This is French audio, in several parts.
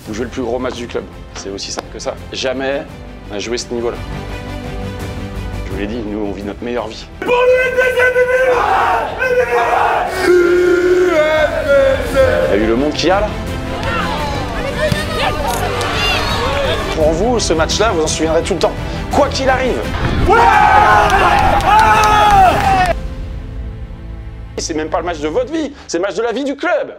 Vous jouez le plus gros match du club. C'est aussi simple que ça. Jamais on a joué ce niveau-là. Je vous l'ai dit, nous on vit notre meilleure vie. Pour il y a eu le monde qu'il y a là. Pour vous, ce match-là, vous en souviendrez tout le temps. Quoi qu'il arrive. C'est même pas le match de votre vie, c'est le match de la vie du club.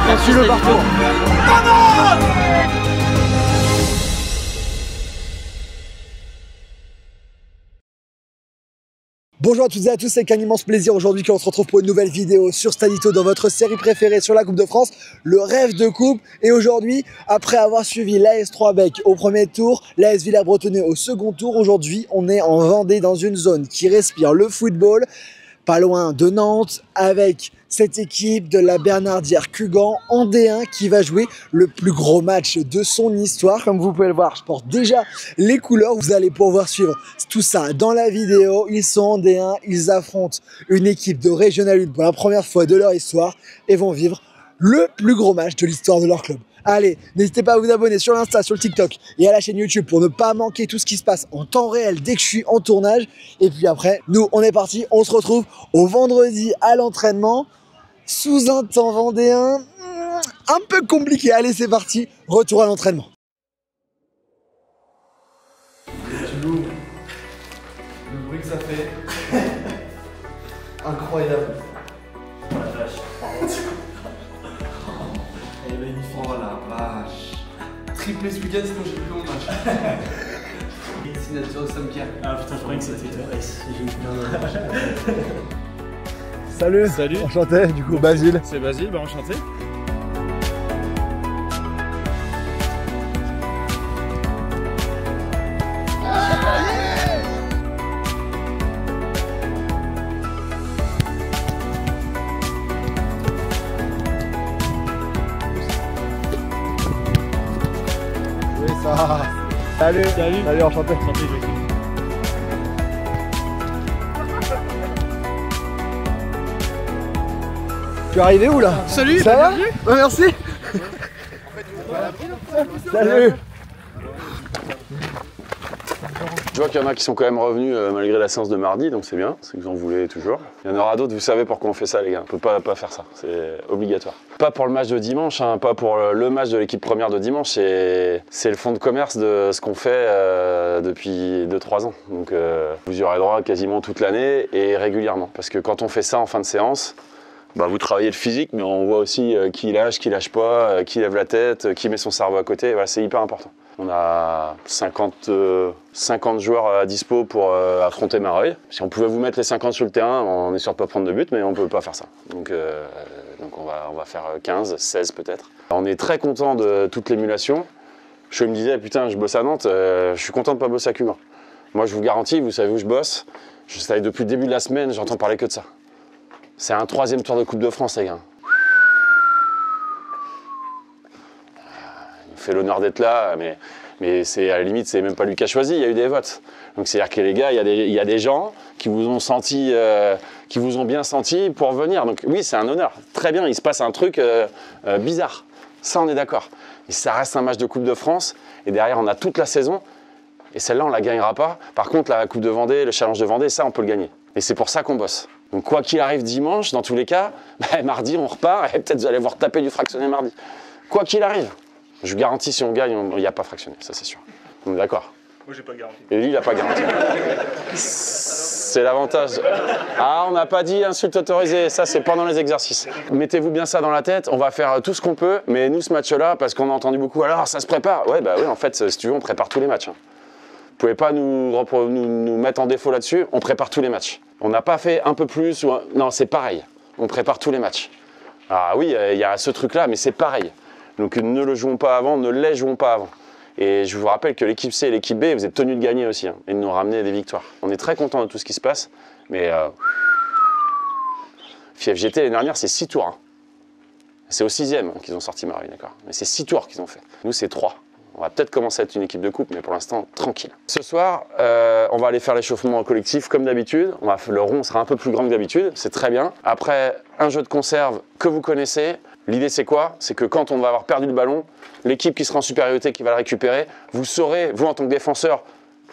Merci le parcours. Bonjour à toutes et à tous, c'est qu'un immense plaisir aujourd'hui qu'on se retrouve pour une nouvelle vidéo sur Stadito dans votre série préférée sur la Coupe de France, le rêve de coupe. Et aujourd'hui, après avoir suivi l'AS Troisbec au premier tour, l'AS Villers-Bretonneux au second tour, aujourd'hui on est en Vendée dans une zone qui respire le football, pas loin de Nantes, avec cette équipe de la Bernardière Cugan en D1 qui va jouer le plus gros match de son histoire. Comme vous pouvez le voir, je porte déjà les couleurs. Vous allez pouvoir suivre tout ça dans la vidéo. Ils sont en D1, ils affrontent une équipe de Régional 1 pour la première fois de leur histoire et vont vivre le plus gros match de l'histoire de leur club. Allez, n'hésitez pas à vous abonner sur l'Insta, sur le TikTok et à la chaîne YouTube pour ne pas manquer tout ce qui se passe en temps réel dès que je suis en tournage. Et puis après, nous, on est parti. On se retrouve au vendredi à l'entraînement sous un temps vendéen un peu compliqué. Allez, c'est parti. Retour à l'entraînement. Le bruit que ça fait. Incroyable. Oh la vache. Elle est magnifique. Oh la vache. Triplé ce week-end, sinon j'ai plus long match. Signature de Samkia. Ah putain, je croyais que c'était Torres. Salut. Salut. Enchanté, du coup, Basile. C'est Basile, bah enchanté. Oui, ça. Salut. Salut. Salut, enchanté. Enchanté, Joachim. Tu es arrivé où là? Salut, ça va? Ouais, merci. Salut. Je vois qu'il y en a qui sont quand même revenus malgré la séance de mardi, donc c'est bien, c'est que vous en voulez toujours. Il y en aura d'autres, vous savez pourquoi on fait ça les gars, on peut pas faire ça, c'est obligatoire. Pas pour le match de dimanche, hein, pas pour le match de l'équipe première de dimanche, c'est le fond de commerce de ce qu'on fait depuis 2-3 ans. Donc vous y aurez droit quasiment toute l'année et régulièrement. Parce que quand on fait ça en fin de séance, bah, vous travaillez le physique, mais on voit aussi qui lâche pas, qui lève la tête, qui met son cerveau à côté, voilà, c'est hyper important. On a 50 joueurs à dispo pour affronter Mareuil. Si on pouvait vous mettre les 50 sur le terrain, on est sûr de ne pas prendre de but, mais on ne peut pas faire ça. Donc on va faire 15, 16 peut-être. On est très content de toute l'émulation. Je me disais, putain, je bosse à Nantes, je suis content de ne pas bosser à Cugan. Moi, je vous garantis, vous savez où je bosse. Je savais depuis le début de la semaine, j'entends parler que de ça. C'est un 3e tour de Coupe de France, les gars. Il fait l'honneur d'être là, mais c'est à la limite, c'est même pas lui qui a choisi, il y a eu des votes. Donc c'est-à-dire que les gars, il y a des gens qui vous ont senti, qui vous ont bien senti pour venir. Donc oui, c'est un honneur. Très bien, il se passe un truc bizarre. Ça, on est d'accord. Et ça reste un match de Coupe de France. Et derrière, on a toute la saison. Et celle-là, on la gagnera pas. Par contre, la Coupe de Vendée, le Challenge de Vendée, ça, on peut le gagner. Et c'est pour ça qu'on bosse. Donc quoi qu'il arrive dimanche, dans tous les cas, bah, mardi on repart et peut-être vous allez vous retaper du fractionné mardi. Quoi qu'il arrive, je vous garantis si on gagne, il n'y a pas fractionné, ça c'est sûr. On est d'accord? Moi j'ai pas de garantie. Et lui il n'a pas garanti. C'est l'avantage. Ah on n'a pas dit insulte autorisée, ça c'est pendant les exercices. Mettez-vous bien ça dans la tête, on va faire tout ce qu'on peut, mais nous ce match-là, parce qu'on a entendu beaucoup, alors ça se prépare. Ouais bah oui en fait si tu veux on prépare tous les matchs. Hein. Vous pouvez pas nous mettre en défaut là-dessus, on prépare tous les matchs. On n'a pas fait un peu plus ou non, c'est pareil. On prépare tous les matchs. Ah oui, il y a ce truc-là, mais c'est pareil. Donc ne le jouons pas avant, ne les jouons pas avant. Et je vous rappelle que l'équipe C et l'équipe B, vous êtes tenus de gagner aussi, hein, et de nous ramener des victoires. On est très contents de tout ce qui se passe, mais FIFGT l'année dernière, c'est 6 tours. Hein. C'est au 6e qu'ils ont sorti Mareuil, d'accord. Mais c'est 6 tours qu'ils ont fait. Nous, c'est 3. On va peut-être commencer à être une équipe de coupe, mais pour l'instant, tranquille. Ce soir, on va aller faire l'échauffement collectif comme d'habitude. Le rond sera un peu plus grand que d'habitude, c'est très bien. Après, un jeu de conserve que vous connaissez. L'idée, c'est quoi? C'est que quand on va avoir perdu le ballon, l'équipe qui sera en supériorité, qui va le récupérer, vous saurez, vous en tant que défenseur,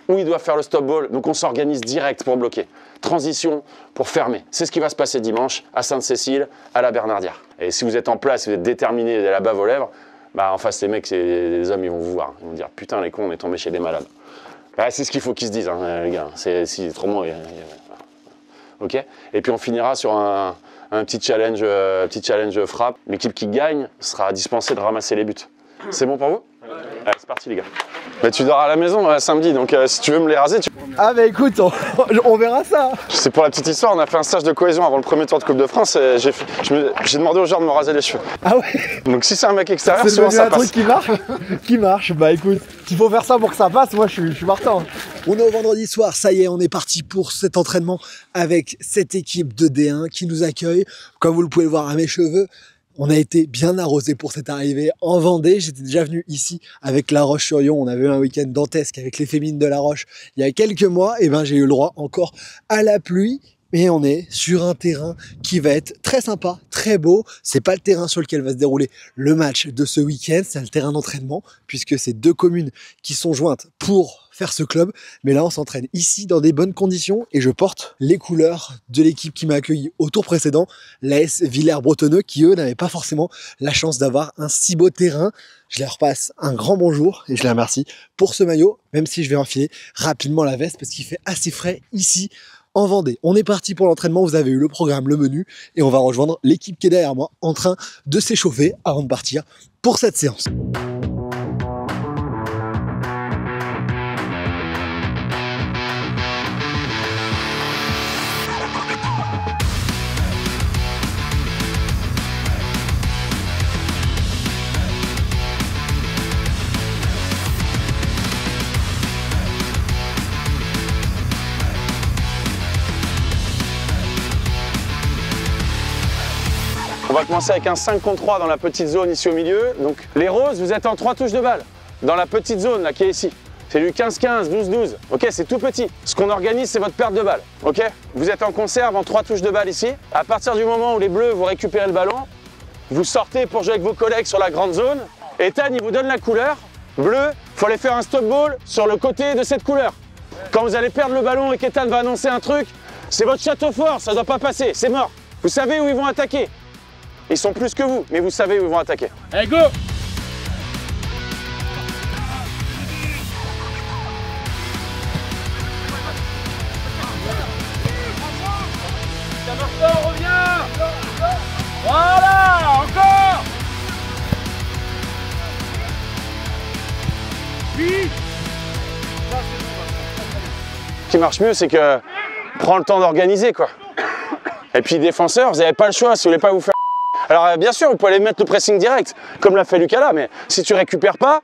où il doit faire le stop ball. Donc on s'organise direct pour bloquer. Transition pour fermer. C'est ce qui va se passer dimanche à Sainte-Cécile, à la Bernardière. Et si vous êtes en place, si vous êtes déterminé, la bave aux lèvres, bah en face les mecs, les hommes, ils vont vous voir. Ils vont dire putain les cons, on est tombé chez des malades. Bah, c'est ce qu'il faut qu'ils se disent, hein, les gars. C'est si autrement. Ok. Et puis on finira sur un petit challenge frappe. L'équipe qui gagne sera dispensée de ramasser les buts. C'est bon pour vous? Allez, c'est parti les gars. Mais tu dors à la maison samedi, donc si tu veux me les raser, tu... Ah bah écoute, on verra ça. C'est pour la petite histoire, on a fait un stage de cohésion avant le premier tour de Coupe de France et j'ai demandé aux gens de me raser les cheveux. Ah ouais. Donc si c'est un mec extérieur, C'est souvent ça un passe. truc qui marche. Bah écoute, s'il faut faire ça pour que ça passe, moi je suis partant. On est au vendredi soir, ça y est, on est parti pour cet entraînement avec cette équipe de D1 qui nous accueille. Comme vous le pouvez le voir à mes cheveux, on a été bien arrosé pour cette arrivée en Vendée. J'étais déjà venu ici avec La Roche-sur-Yon. On avait eu un week-end dantesque avec les féminines de La Roche il y a quelques mois. Et ben j'ai eu le droit encore à la pluie. Et on est sur un terrain qui va être très sympa, très beau. C'est pas le terrain sur lequel va se dérouler le match de ce week-end, c'est le terrain d'entraînement, puisque c'est 2 communes qui sont jointes pour faire ce club. Mais là, on s'entraîne ici dans des bonnes conditions et je porte les couleurs de l'équipe qui m'a accueilli au tour précédent, l'AS Villers-Bretonneux, qui eux n'avaient pas forcément la chance d'avoir un si beau terrain. Je leur passe un grand bonjour et je les remercie pour ce maillot, même si je vais enfiler rapidement la veste parce qu'il fait assez frais ici en Vendée. On est parti pour l'entraînement, vous avez eu le programme, le menu, et on va rejoindre l'équipe qui est derrière moi en train de s'échauffer avant de partir pour cette séance. On va commencer avec un 5 contre 3 dans la petite zone ici au milieu. Donc les roses, vous êtes en 3 touches de balle dans la petite zone là qui est ici. C'est du 15-15, 12-12. Ok, c'est tout petit. Ce qu'on organise, c'est votre perte de balle. Ok, vous êtes en conserve en 3 touches de balle ici. À partir du moment où les bleus, vous récupérez le ballon, vous sortez pour jouer avec vos collègues sur la grande zone. Ethan, il vous donne la couleur. Bleu, il faut aller faire un stop ball sur le côté de cette couleur. Quand vous allez perdre le ballon et qu'Ethan va annoncer un truc, c'est votre château fort, ça ne doit pas passer, c'est mort. Vous savez où ils vont attaquer. Ils sont plus que vous, mais vous savez où ils vont attaquer. Allez, go! On revient! Voilà! Encore! Oui! Ce qui marche mieux, c'est que prends le temps d'organiser, quoi. Et puis défenseurs, vous n'avez pas le choix si vous voulez pas vous faire. Alors bien sûr, vous pouvez aller mettre le pressing direct, comme l'a fait Lucas là, mais si tu récupères pas,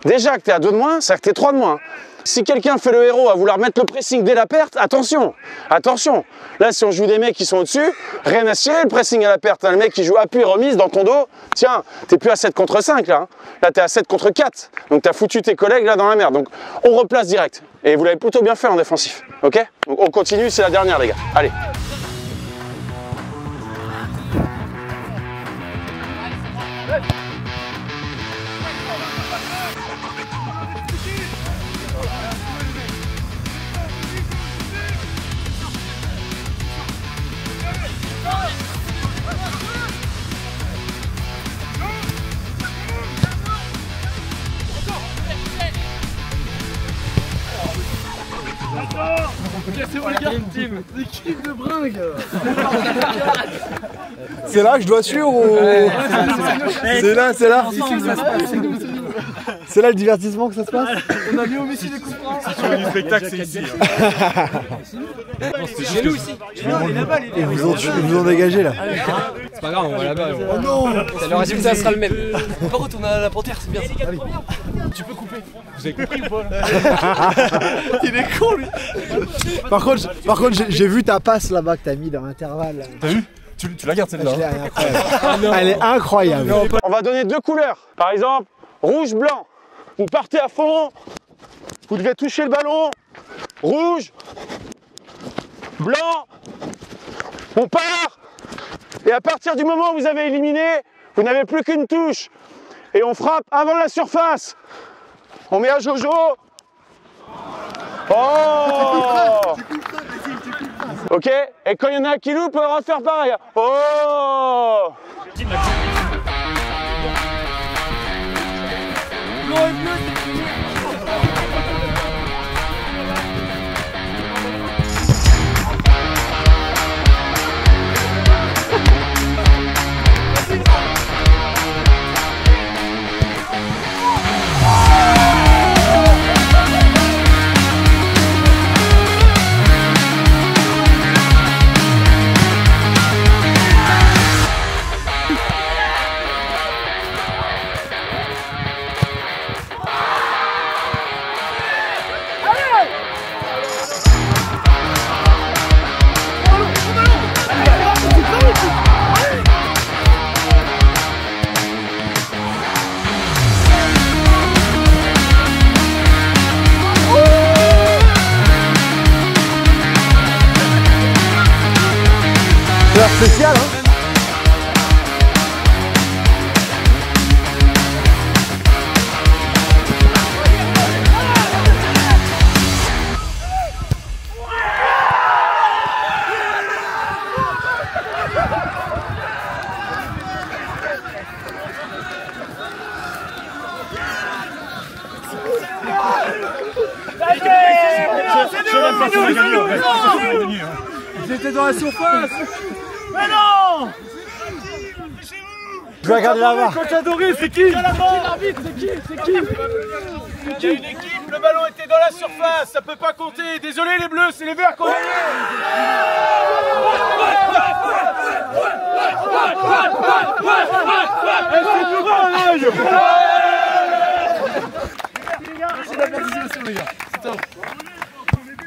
déjà que tu es à 2 de moins, c'est-à-dire que tu es 3 de moins. Si quelqu'un fait le héros à vouloir mettre le pressing dès la perte, attention, attention. Là, si on joue des mecs qui sont au-dessus, rien à cirer le pressing à la perte. Le mec qui joue appui, remise dans ton dos, tiens, t'es plus à 7 contre 5 là. Là, t'es à 7 contre 4. Donc t'as foutu tes collègues là dans la merde. Donc on replace direct. Et vous l'avez plutôt bien fait en défensif. Ok? Donc on continue, c'est la dernière les gars. Allez. C'est bon les gars, l'équipe de bringue. C'est là que je dois suivre ou... C'est là. C'est là le divertissement que ça se passe. On a mis au Messi des coups francs. Si tu veux du spectacle, c'est ici. C'est chez nous ici. Ils vous ont dégagé là. C'est pas grave, on va là-bas. Oh non. Le résultat sera le même. Par contre, on a la panthère, c'est bien ça. Tu peux couper. Vous avez compris ou pas là? Il est con lui. Par contre, j'ai vu ta passe là-bas que t'as mis dans l'intervalle. T'as vu? Tu la gardes celle-là. Elle est incroyable. Elle est incroyable. On va donner 2 couleurs. Par exemple, rouge-blanc. Vous partez à fond. Vous devez toucher le ballon. Rouge. Blanc. On part. Et à partir du moment où vous avez éliminé, vous n'avez plus qu'une touche. Et on frappe avant la surface. On met à Jojo. Oh! Ok. Et quand il y en a un qui loupe, on va refaire pareil. Oh! C'est spécial, hein. J'étais dans la surface. Mais non! Je vais regarder la VAR. Coach adoré, c'est qui? L'arbitre, c'est qui? C'est qui? Il y a une équipe, le ballon était dans la surface, ça peut pas compter. Désolé les bleus, c'est les verts qu'on a.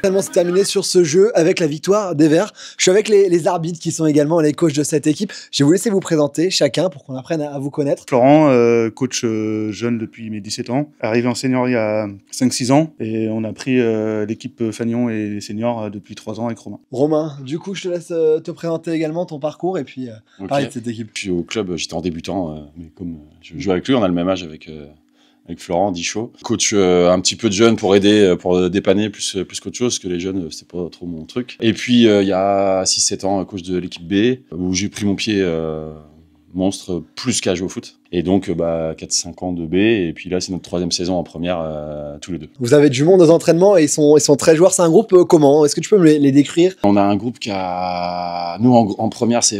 Finalement, c'est terminé sur ce jeu avec la victoire des Verts. Je suis avec les arbitres qui sont également les coachs de cette équipe. Je vais vous laisser vous présenter chacun pour qu'on apprenne à vous connaître. Florent, coach jeune depuis mes 17 ans, arrivé en senior il y a 5-6 ans et on a pris l'équipe Fagnon et les seniors depuis 3 ans avec Romain. Romain, du coup, je te laisse te présenter également ton parcours et puis parler de cette équipe. Je suis au club, j'étais en débutant, mais comme je joue avec lui, on a le même âge avec Florent Dichaud. Coach un petit peu de jeunes pour aider, pour dépanner plus qu'autre chose, parce que les jeunes, c'était pas trop mon truc. Et puis, il y a 6-7 ans, coach de l'équipe B, où j'ai pris mon pied monstre plus qu'à jouer au foot. Et donc, 4-5 ans de B, et puis là, c'est notre 3e saison en première, tous les deux. Vous avez du monde aux entraînements et ils sont très joueurs. C'est un groupe comment? Est-ce que tu peux me les décrire? On a un groupe qui a... Nous, en première, c'est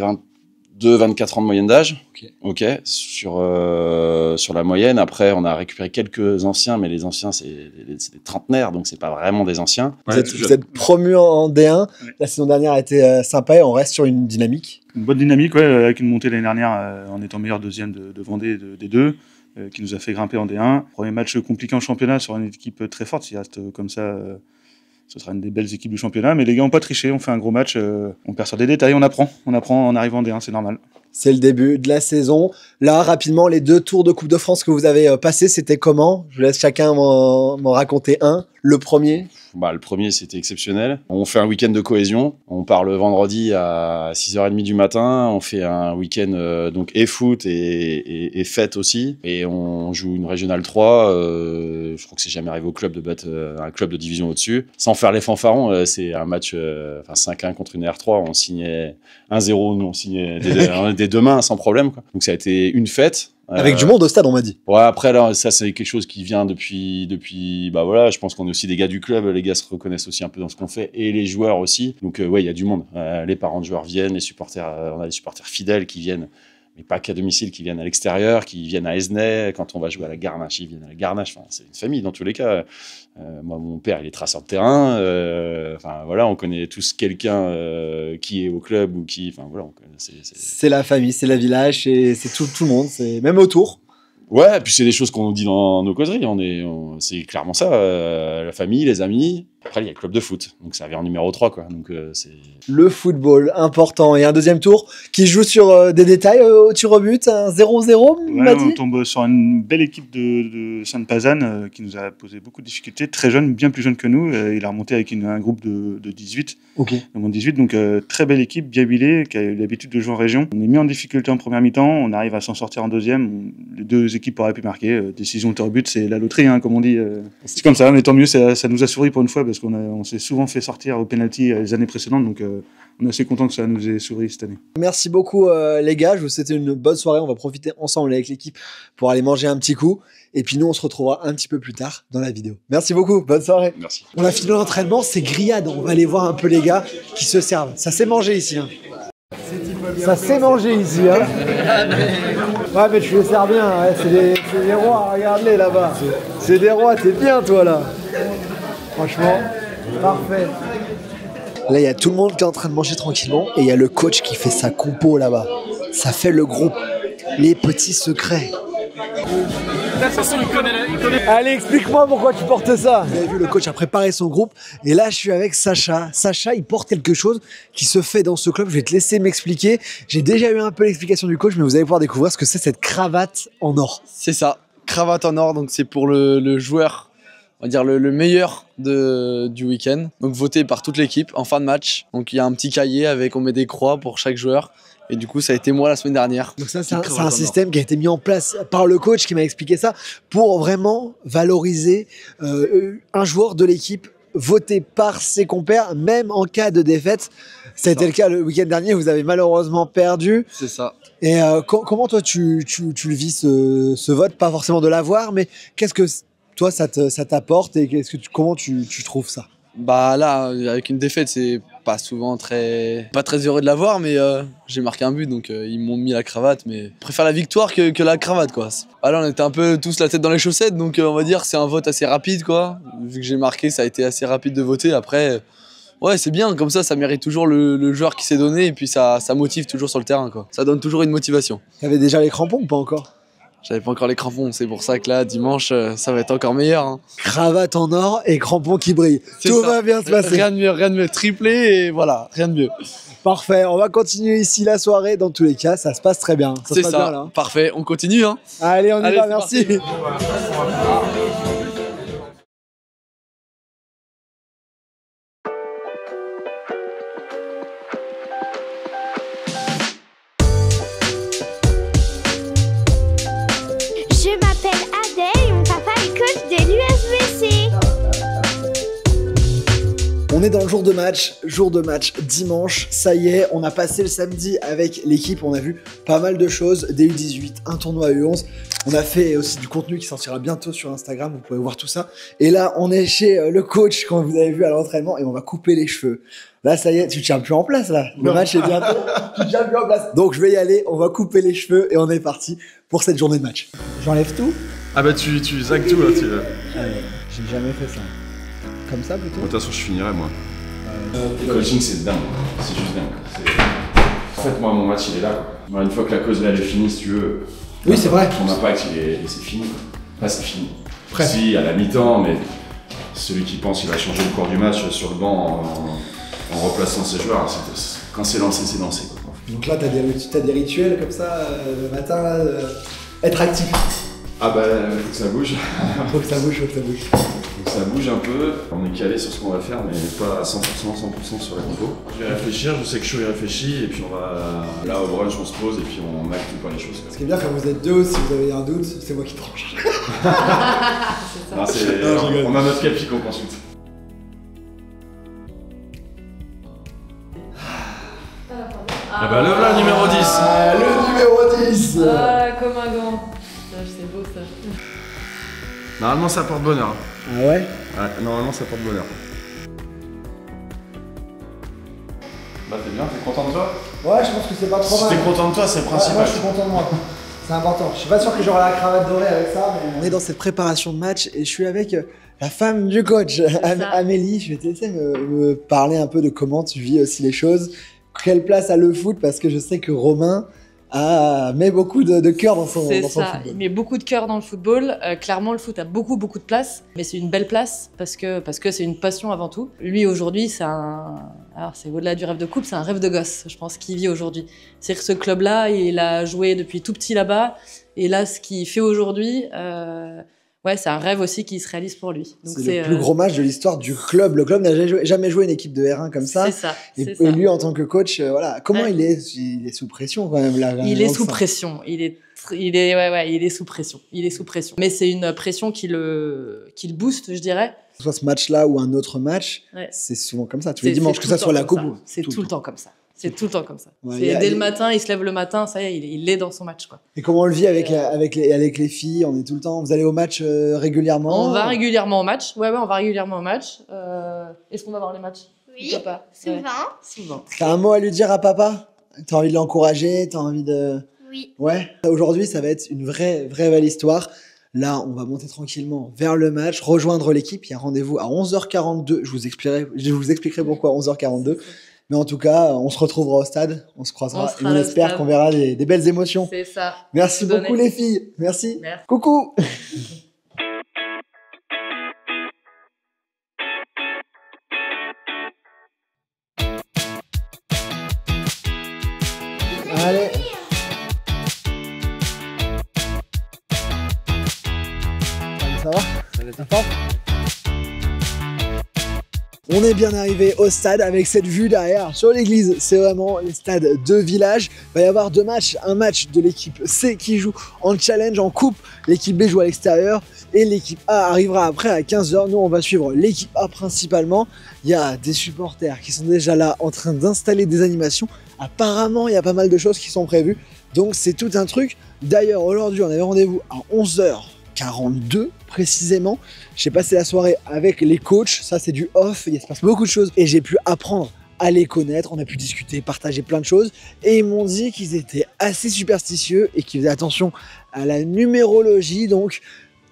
22-24 ans de moyenne d'âge. Ok. Sur la moyenne. Après, on a récupéré quelques anciens, mais les anciens, c'est des trentenaires, donc c'est pas vraiment des anciens. Vous êtes promu en D1. Ouais. La saison dernière a été sympa et on reste sur une dynamique. Une bonne dynamique, ouais, avec une montée l'année dernière en étant meilleur deuxième de Vendée des deux, qui nous a fait grimper en D1. Premier match compliqué en championnat sur une équipe très forte. S'il reste comme ça, ce sera une des belles équipes du championnat. Mais les gars n'ont pas triché, on fait un gros match, on perd sur des détails, on apprend en arrivant en D1, c'est normal. C'est le début de la saison. Là, rapidement, les 2 tours de Coupe de France que vous avez passés, c'était comment? Je laisse chacun m'en raconter un. Le premier? Le premier, c'était exceptionnel. On fait un week-end de cohésion. On part le vendredi à 6h30 du matin. On fait un week-end donc et foot et fête aussi. Et on joue une régionale 3. Je crois que c'est jamais arrivé au club de battre un club de division au-dessus. Sans faire les fanfarons, c'est un match 5-1 contre une R3. On signait 1-0. Nous, on signait des 2 mains sans problème, quoi. Donc ça a été une fête. Avec du monde au stade, on m'a dit. Ouais, après, là, ça, c'est quelque chose qui vient depuis, voilà, je pense qu'on est aussi des gars du club. Les gars se reconnaissent aussi un peu dans ce qu'on fait et les joueurs aussi. Donc, ouais, il y a du monde. Les parents de joueurs viennent, les supporters, on a des supporters fidèles qui viennent, mais pas qu'à domicile, qui viennent à l'extérieur, qui viennent à Esnay. Quand on va jouer à la Garnache, ils viennent à la Garnache. Enfin, c'est une famille dans tous les cas. Moi, mon père, il est traceur de terrain. Enfin, voilà, on connaît tous quelqu'un qui est au club ou qui, enfin, voilà, c'est la famille, c'est le village, c'est tout le monde, c'est même autour. Ouais, et puis c'est des choses qu'on dit dans nos causeries. C'est clairement ça. La famille, les amis. Après, il y a le club de foot, donc ça vient en numéro 3, quoi. Donc, c'est... Le football, important. Et un deuxième tour qui joue sur des détails au tir au but, un 0-0, on tombe sur une belle équipe de Saint-Pazanne qui nous a posé beaucoup de difficultés. Très jeune, bien plus jeune que nous. Il a remonté avec un groupe de 18. Ok. De moins de 18, donc très belle équipe, bien huilée, qui a eu l'habitude de jouer en région. On est mis en difficulté en première mi-temps, on arrive à s'en sortir en deuxième. Les deux équipes auraient pu marquer. Décision de tir au but, c'est la loterie, hein, comme on dit. C'est comme ça, mais tant mieux, ça nous a souri pour une fois, parce qu'on s'est souvent fait sortir au penalty les années précédentes, donc on est assez content que ça nous ait souri cette année. Merci beaucoup les gars, je vous souhaite une bonne soirée. On va profiter ensemble avec l'équipe pour aller manger un petit coup. Et puis nous, on se retrouvera un petit peu plus tard dans la vidéo. Merci beaucoup, bonne soirée. Merci. On a fini l'entraînement, c'est grillade. On va aller voir un peu les gars qui se servent. Ça s'est mangé ici. Hein. Ça s'est mangé ici. Hein. Ouais, mais tu les sers bien. Ouais. C'est des rois, regarde-les là-bas. C'est des rois, t'es bien toi là. Franchement, parfait. Là, il y a tout le monde qui est en train de manger tranquillement et il y a le coach qui fait sa compo là-bas. Ça fait le groupe. Les petits secrets. De toute façon, il connaît. Allez, explique-moi pourquoi tu portes ça. Vous avez vu, le coach a préparé son groupe et là, je suis avec Sacha. Sacha, il porte quelque chose qui se fait dans ce club. Je vais te laisser m'expliquer. J'ai déjà eu un peu l'explication du coach, mais vous allez pouvoir découvrir ce que c'est cette cravate en or. C'est ça, cravate en or. Donc c'est pour le joueur, on va dire le meilleur du week-end. Donc voté par toute l'équipe en fin de match. Donc il y a un petit cahier avec, on met des croix pour chaque joueur. Et du coup, ça a été moi la semaine dernière. Donc ça, c'est un système qui a été mis en place par le coach qui m'a expliqué ça pour vraiment valoriser un joueur de l'équipe voté par ses compères, même en cas de défaite. Ça a été le cas le week-end dernier, vous avez malheureusement perdu. C'est ça. Et comment toi, tu le vis ce vote? Pas forcément de l'avoir, mais qu'est-ce que toi, ça t'apporte et comment tu trouves ça? Bah là, avec une défaite, c'est pas très heureux de l'avoir, mais j'ai marqué un but, donc ils m'ont mis la cravate, mais je préfère la victoire que la cravate, quoi. Ah là, on était un peu tous la tête dans les chaussettes, donc on va dire c'est un vote assez rapide, quoi. Vu que j'ai marqué, ça a été assez rapide de voter. Après, ouais, c'est bien, comme ça mérite toujours le joueur qui s'est donné, et puis ça motive toujours sur le terrain, quoi. Ça donne toujours une motivation. T'avais déjà les crampons ou pas encore? J'avais pas encore les crampons, c'est pour ça que là, dimanche, ça va être encore meilleur. Hein. Cravate en or et crampons qui brillent. Tout va bien se passer. Rien de mieux, triplé et voilà, rien de mieux. Parfait, on va continuer ici la soirée. Dans tous les cas, ça se passe très bien. C'est ça, bien, là, hein. Parfait, on continue. Hein. Allez, on y va, merci. Je m'appelle Adèle et mon papa est coach de l'USBC. On est dans le jour de match dimanche, ça y est, on a passé le samedi avec l'équipe, on a vu pas mal de choses, des U18, un tournoi U11, on a fait aussi du contenu qui sortira bientôt sur Instagram, vous pouvez voir tout ça. Et là, on est chez le coach, comme vous avez vu à l'entraînement, et on va couper les cheveux. Là, ça y est, tu tiens plus en place, là. Le match est bientôt, tu tiens plus en place. Donc, je vais y aller, on va couper les cheveux, et on est parti pour cette journée de match. J'enlève tout? Ah bah tu zagues tout là, J'ai jamais fait ça. Comme ça, plutôt? De toute façon, je finirai moi. Le coaching, c'est dingue. C'est juste dingue. En fait, moi, mon match, il est là. Quoi. Une fois que la cause là, elle est finie, si tu veux. Oui, c'est vrai. Mon impact, c'est fini. Là, c'est fini. Presque. Si, à la mi-temps, mais celui qui pense qu'il va changer le cours du match sur le banc en remplaçant ses joueurs, quand c'est lancé, c'est lancé. Quoi. Donc là, t'as des rituels comme ça, le matin, être actif. Ah bah, faut que ça bouge. Faut que ça bouge. Ça bouge un peu, on est calé sur ce qu'on va faire, mais pas à 100% sur la compo. Je vais réfléchir, je sais que Chou y réfléchit, et puis on va là au brunch, on se pose, et puis on acte pas les choses. Ce qui est bien quand vous êtes deux, si vous avez un doute, c'est moi qui tranche. Non, on a notre capi qu'on consulte. Ah bah le là, numéro 10. Ah, le numéro 10. Ah, comme un gant. C'est beau ça. Normalement ça porte bonheur. Ah ouais? Ouais, normalement ça porte bonheur. Bah t'es bien, t'es content de toi? Ouais, je pense que c'est pas trop mal. Si t'es content de toi, c'est le principal. Ouais, moi je suis content de moi. C'est important. Je suis pas sûr que j'aurai la cravate dorée avec ça, mais... On est dans cette préparation de match et je suis avec la femme du coach, Amélie. Je vais te laisser me parler un peu de comment tu vis aussi les choses. Quelle place a le foot? Parce que je sais que Romain, met beaucoup de cœur dans son C'est football. ça, il met beaucoup de cœur dans le football. Clairement, le foot a beaucoup de place, mais c'est une belle place parce que c'est une passion avant tout. Lui, aujourd'hui, alors c'est au-delà du rêve de coupe, c'est un rêve de gosse, je pense, qu'il vit aujourd'hui. C'est-à-dire que ce club-là, il a joué depuis tout petit là-bas, et là, ce qu'il fait aujourd'hui, ouais, c'est un rêve aussi qui se réalise pour lui. C'est le plus gros match de l'histoire du club. Le club n'a jamais joué une équipe de R1 comme ça. C'est ça. Et lui, en tant que coach, voilà. Comment il est sous pression quand même là. Il est sous pression. Il est sous pression. Il est sous pression. Mais c'est une pression qui le booste, je dirais. Soit ce match-là ou un autre match, c'est souvent comme ça. Tous les dimanches, que ça soit la coupe. C'est tout le temps comme ça. C'est tout le temps comme ça. Ouais, dès le matin, il se lève le matin, ça y est, il est dans son match, quoi. Et comment on le vit avec les filles? On est tout le temps. Vous allez au match régulièrement? On va régulièrement au match. Ouais, on va régulièrement au match. Est-ce qu'on va voir les matchs? Oui, papa. souvent. T'as un mot à lui dire à papa? T'as envie de l'encourager? T'as envie de... Oui. Ouais. Aujourd'hui, ça va être une vraie belle histoire. Là, on va monter tranquillement vers le match, rejoindre l'équipe. Il y a rendez-vous à 11h42. Je vous expliquerai pourquoi 11h42. Mais en tout cas, on se retrouvera au stade, on se croisera et on espère qu'on verra des belles émotions. C'est ça. Merci beaucoup les filles. Merci. Coucou. Allez. Ça va? Ça va. On est bien arrivé au stade avec cette vue derrière sur l'église. C'est vraiment les stades de village. Il va y avoir deux matchs. Un match de l'équipe C qui joue en challenge, en coupe. L'équipe B joue à l'extérieur. Et l'équipe A arrivera après à 15h. Nous, on va suivre l'équipe A principalement. Il y a des supporters qui sont déjà là en train d'installer des animations. Apparemment, il y a pas mal de choses qui sont prévues. Donc, c'est tout un truc. D'ailleurs, aujourd'hui, on avait rendez-vous à 11h42 précisément. J'ai passé la soirée avec les coachs, ça c'est du off, il se passe beaucoup de choses et j'ai pu apprendre à les connaître, on a pu discuter, partager plein de choses et ils m'ont dit qu'ils étaient assez superstitieux et qu'ils faisaient attention à la numérologie, donc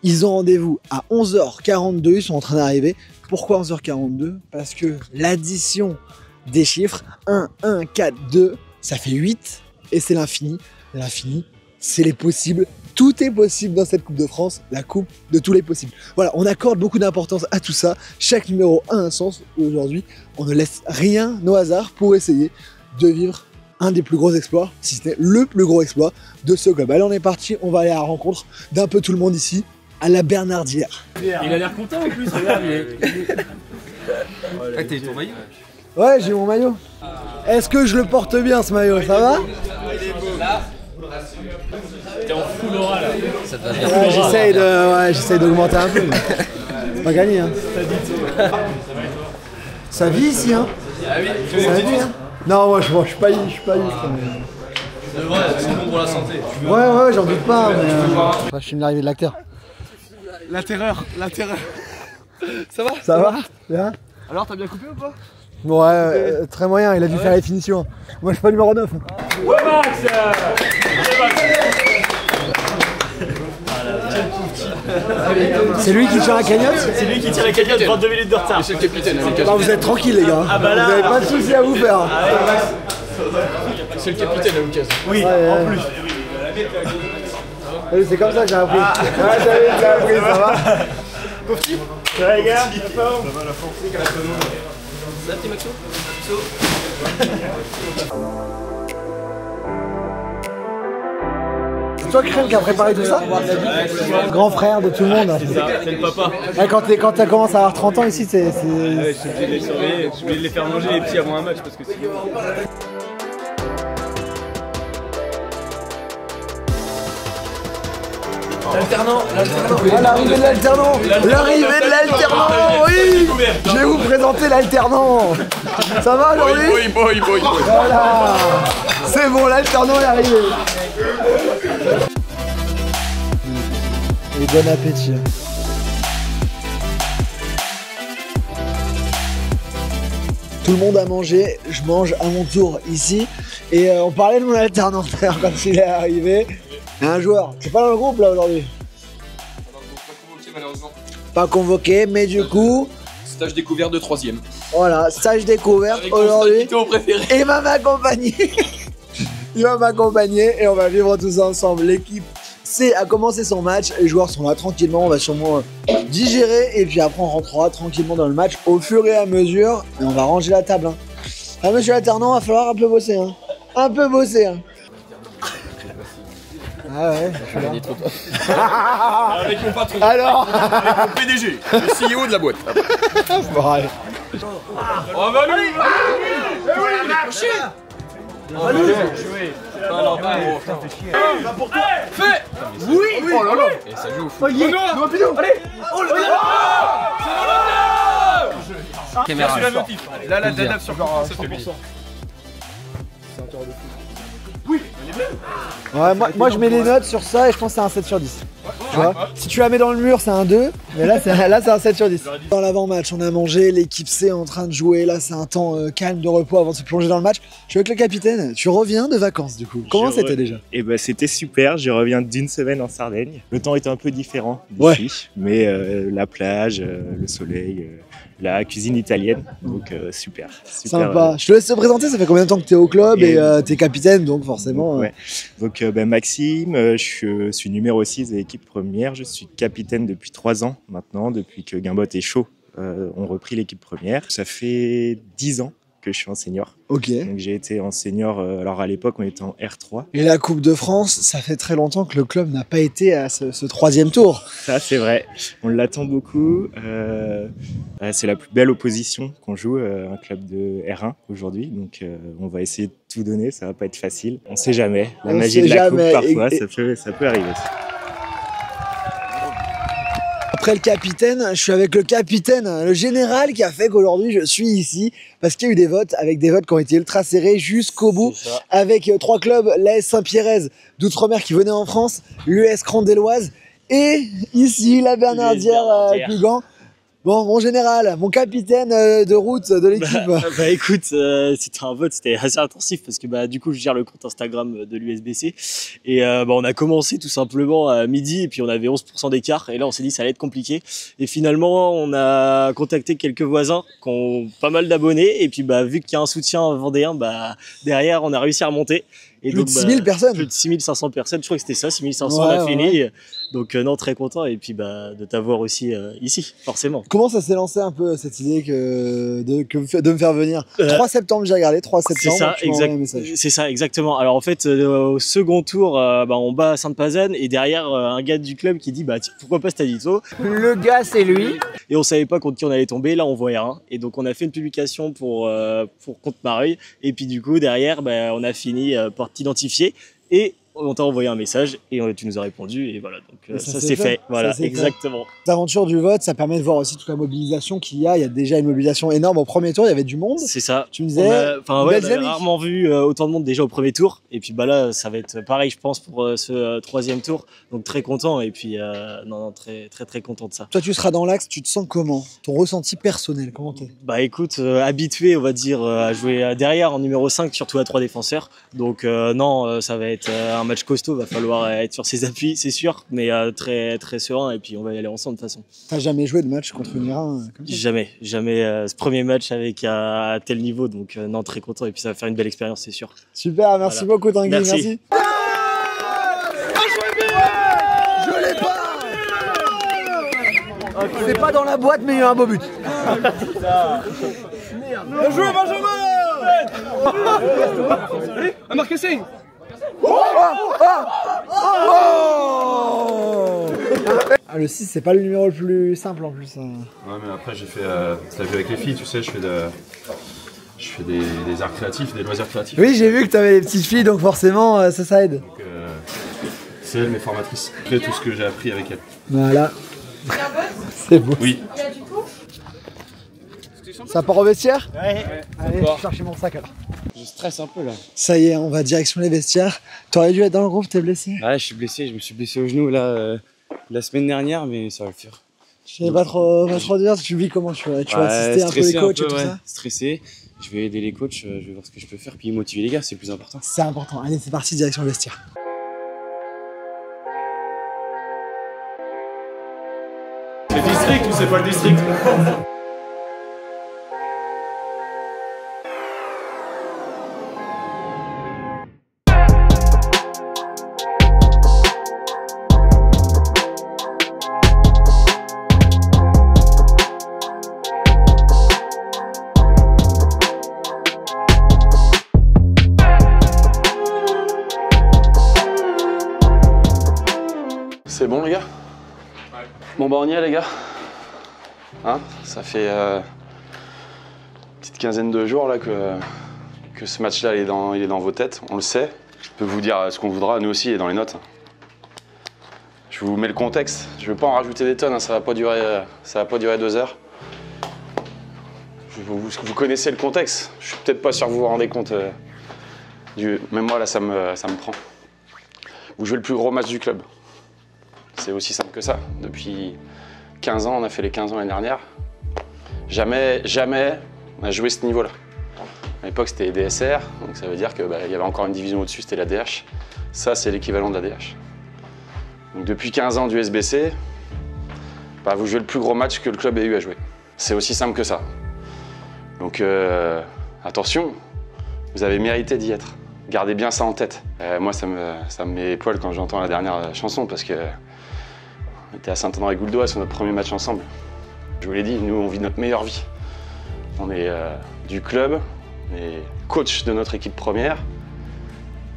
ils ont rendez-vous à 11h42, ils sont en train d'arriver. Pourquoi 11h42? Parce que l'addition des chiffres 1, 1, 4, 2, ça fait 8 et c'est l'infini. L'infini, c'est les possibles. Tout est possible dans cette Coupe de France, la coupe de tous les possibles. Voilà, on accorde beaucoup d'importance à tout ça. Chaque numéro a un sens. Aujourd'hui, on ne laisse rien au hasard pour essayer de vivre un des plus gros exploits, si ce n'est le plus gros exploit de ce club. Allez, on est parti, on va aller à la rencontre d'un peu tout le monde ici, à la Bernardière. Il a l'air content en plus, regarde. Ah, t'as eu ton maillot? Ouais, j'ai mon maillot. Est-ce que je le porte bien ce maillot? Ça va? T'es en full aura là. Ça te va bien. Ouais, j'essaye d'augmenter un peu. C'est pas gagné, hein. Ça vit ici, hein. Ah oui, Ça vit, hein. Non, moi je suis pas ivre. c'est vrai, c'est bon pour la santé. Ouais, j'en doute pas, mais. Je filme l'arrivée de l'acteur. La terreur. Ça va? Bien. Alors, t'as bien coupé ou pas? Ouais, très moyen, il a dû faire les finitions. Moi je suis pas numéro 9. Ouais Max. C'est lui qui tire la cagnotte? C'est lui qui tire la cagnotte, 22 minutes de retard. C'est le capitaine, Lucas. Bah, vous êtes tranquille les gars. Ah bah là. Vous avez pas de soucis à vous faire. C'est le capitaine, Lucas. Oui, Ouais, en plus. Oui, c'est comme ça que j'ai appris. Ouais, j'ai appris, ça va. Ça va les gars? Ça, petit Maxo? C'est toi Crème qui a préparé tout ça? Grand frère de tout le monde. C'est le papa. Ouais, quand tu commences à avoir 30 ans ici, c'est... Ouais, je suis obligé de les surveiller, je suis obligé de les faire manger les petits avant un match parce que sinon. L'alternant. Ah, l'arrivée de l'alternant! L'arrivée de l'alternant! Oui! Je vais vous présenter l'alternant! Ça va aujourd'hui? Boy. Voilà! C'est bon, l'alternant est arrivé! Et bon appétit! Tout le monde a mangé, je mange à mon tour ici. Et on parlait de mon alternant quand il est arrivé. Et un joueur, c'est pas dans le groupe là aujourd'hui? Pas convoqué malheureusement. Pas convoqué, mais du coup, Stage découvert de 3ème. voilà, stage découverte Avec mon aujourd'hui. vidéo préféré. Et va m'accompagner. Il va m'accompagner et on va vivre tout ça ensemble. L'équipe C a commencé son match, les joueurs sont là tranquillement, on va sûrement digérer et puis après on rentrera tranquillement dans le match au fur et à mesure et on va ranger la table. Hein. Ah monsieur l'alternant, va falloir un peu bosser. Hein. Un peu bosser. Hein. Ah ouais, je suis là. Avec mon patron. Alors Avec mon PDG, le CEO de la boîte. bon, allez. On va lui. Fais. Oui. Oh là là. Et ça joue au foot. Allez. Oh là là. Caméra. Sur la notif. Là, la date sur ça fait bien. Ouais, moi je mets les notes sur ça et je pense que c'est un 7 sur 10. Tu vois, si tu la mets dans le mur, c'est un 2, mais là c'est un 7 sur 10. Dans l'avant-match, on a mangé, l'équipe C est en train de jouer, là c'est un temps calme de repos avant de se plonger dans le match. Je suis avec le capitaine, tu reviens de vacances du coup. Comment c'était déjà? Eh ben c'était super, je reviens d'une semaine en Sardaigne. Le temps était un peu différent d'ici, mais la plage, le soleil, la cuisine italienne, donc super. Sympa. Je te laisse te présenter, ça fait combien de temps que tu es au club et tu es capitaine donc forcément. Ouais. Donc Maxime, je suis numéro 6 de l'équipe première, je suis capitaine depuis 3 ans maintenant, depuis que Guimbot et Chaud ont repris l'équipe première. Ça fait 10 ans que je suis en senior. Ok. Donc j'ai été en senior, alors à l'époque on était en R3. Et la Coupe de France, ça fait très longtemps que le club n'a pas été à ce troisième tour. Ça c'est vrai, on l'attend beaucoup. C'est la plus belle opposition qu'on joue, un club de R1 aujourd'hui. Donc on va essayer de tout donner, ça va pas être facile. On sait jamais, la magie de la Coupe parfois, ça peut arriver. Après le capitaine, je suis avec le capitaine, le général qui a fait qu'aujourd'hui je suis ici parce qu'il y a eu des votes, avec des votes qui ont été ultra serrés jusqu'au bout, avec 3 clubs, l'AS Saint-Pierrez d'Outre-mer qui venait en France, l'US Crandelloise et ici la Bernardière Gugan. Bon, mon général, mon capitaine de route de l'équipe. Bah écoute, c'était un vote, c'était assez intensif parce que du coup je gère le compte Instagram de l'USBC et on a commencé tout simplement à midi et puis on avait 11% d'écart et là on s'est dit ça allait être compliqué et finalement on a contacté quelques voisins qui ont pas mal d'abonnés et puis vu qu'il y a un soutien vendéen, derrière on a réussi à remonter. Et plus de 6000 personnes. Plus de 6500 personnes, je crois que c'était ça, 6500 on a fini. Ouais. Donc non, très content et puis de t'avoir aussi ici, forcément. Comment ça s'est lancé un peu cette idée de me faire venir 3 septembre, j'ai regardé, 3 septembre, c'est ça, exactement. Alors en fait, au second tour, on bat Sainte-Pazanne et derrière, un gars du club qui dit pourquoi pas Stadito. Le gars, c'est lui. Et on savait pas contre qui on allait tomber, là on voyait rien. Et donc on a fait une publication pour contre Mareuil et puis du coup derrière, on a fini par t'identifier et on t'a envoyé un message et tu nous as répondu et voilà, donc ça c'est fait. Voilà, exactement. L'aventure du vote, ça permet de voir aussi toute la mobilisation qu'il y a. Il y a déjà une mobilisation énorme au premier tour, il y avait du monde. C'est ça. Tu me disais, on a rarement vu autant de monde déjà au premier tour et puis là ça va être pareil je pense pour ce troisième tour, donc très content et puis très content de ça. Toi tu seras dans l'axe, tu te sens comment? Ton ressenti personnel, comment t'es? Écoute, habitué on va dire à jouer derrière en numéro 5, surtout à 3 défenseurs, donc non ça va être un match costaud, va falloir être sur ses appuis, c'est sûr, mais très serein et puis on va y aller ensemble de toute façon. T'as jamais joué de match contre une R1 comme ça? Jamais. Ce premier match avec à tel niveau, donc non, très content et puis ça va faire une belle expérience, c'est sûr. Super, merci beaucoup Tanguy, merci. Je l'ai pas. C'est pas dans la boîte mais il y a un beau but. Bien joué Benjamin. Un marqué. Le 6 c'est pas le numéro le plus simple en plus. Ouais mais après j'ai fait, t'as vu avec les filles tu sais, je fais des arts créatifs, des loisirs créatifs. Oui j'ai vu que t'avais les petites filles donc forcément ça aide. Donc c'est elle mes formatrices, j'ai tout ce que j'ai appris avec elle. Voilà. C'est beau. Oui. Ça part au vestiaire? Ouais. Allez, je vais chercher mon sac alors. Je stresse un peu là. Ça y est, on va direction les vestiaires. T'aurais dû être dans le groupe, t'es blessé? Ouais, je suis blessé, je me suis blessé au genou là la semaine dernière, mais ça va le faire. Je sais pas trop dire, tu vis comment tu vas assister un peu les coachs et tout ça? Stressé, je vais aider les coachs, je vais voir ce que je peux faire, puis motiver les gars, c'est le plus important. C'est important, allez c'est parti, direction le vestiaire. C'est district ou c'est pas le district? les gars? Ouais. Bon bah on y est les gars. Hein, ça fait une petite quinzaine de jours là que ce match-là il est dans vos têtes, on le sait. Je peux vous dire ce qu'on voudra, nous aussi, il est dans les notes. Je vous mets le contexte, je ne veux pas en rajouter des tonnes, hein, ça va pas durer 2 heures. Vous connaissez le contexte, je suis peut-être pas sûr que vous vous rendez compte. Même moi là ça me prend. Vous jouez le plus gros match du club. C'est aussi simple que ça. Depuis 15 ans, on a fait les 15 ans l'année dernière. Jamais on a joué ce niveau-là. À l'époque c'était DSR, donc ça veut dire qu'il y avait encore une division au-dessus, c'était la DH. Ça c'est l'équivalent de la DH. Donc depuis 15 ans du SBC, vous jouez le plus gros match que le club ait eu à jouer. C'est aussi simple que ça. Donc attention, vous avez mérité d'y être. Gardez bien ça en tête. Moi ça me met les poils quand j'entends la dernière chanson parce que on était à Saint-André-Gouldois sur notre premier match ensemble. Je vous l'ai dit, nous on vit notre meilleure vie. On est du club, on est coach de notre équipe première.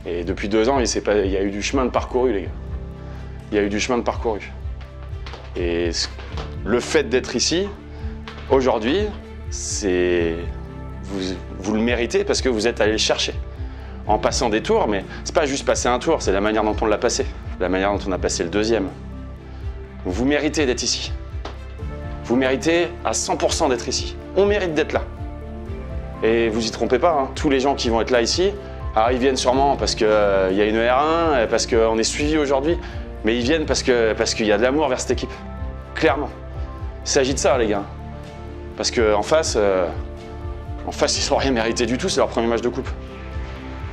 Et depuis 2 ans, il y a eu du chemin de parcouru les gars. Il y a eu du chemin de parcouru. Et le fait d'être ici, aujourd'hui, vous le méritez parce que vous êtes allé le chercher. En passant des tours, mais c'est pas juste passer un tour, c'est la manière dont on l'a passé. La manière dont on a passé le 2e. Vous méritez d'être ici. Vous méritez à 100% d'être ici. On mérite d'être là. Et vous y trompez pas, hein. Tous les gens qui vont être là ici, alors ils viennent sûrement parce qu'il y a une R1, parce qu'on est suivi aujourd'hui, mais ils viennent parce qu'il y a de l'amour vers cette équipe. Clairement. Il s'agit de ça, les gars. Parce qu'en face, ils n'ont rien mérité du tout, c'est leur premier match de coupe.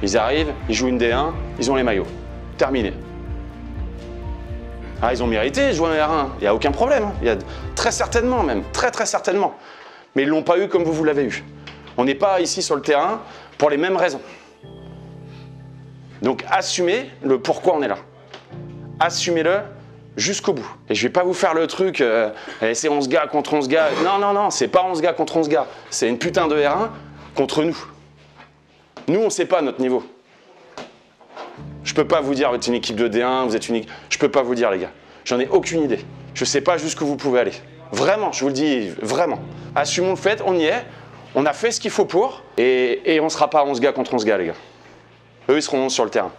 Ils arrivent, ils jouent une D1, ils ont les maillots. Terminé. Ah, ils ont mérité de jouer un R1, il n'y a aucun problème. Hein. Il y a très certainement même, très certainement. Mais ils ne l'ont pas eu comme vous l'avez eu. On n'est pas ici sur le terrain pour les mêmes raisons. Donc assumez le pourquoi on est là. Assumez-le jusqu'au bout. Et je ne vais pas vous faire le truc, c'est 11 gars contre 11 gars. Non, c'est pas 11 gars contre 11 gars. C'est une putain de R1 contre nous. Nous, on ne sait pas notre niveau. Je peux pas vous dire, vous êtes une équipe de D1, vous êtes une équipe... Je peux pas vous dire, les gars. J'en ai aucune idée. Je sais pas jusqu'où vous pouvez aller. Vraiment, je vous le dis, vraiment. Assumons le fait, on y est, on a fait ce qu'il faut pour, et on sera pas 11 gars contre 11 gars, les gars. Eux, ils seront 11 sur le terrain.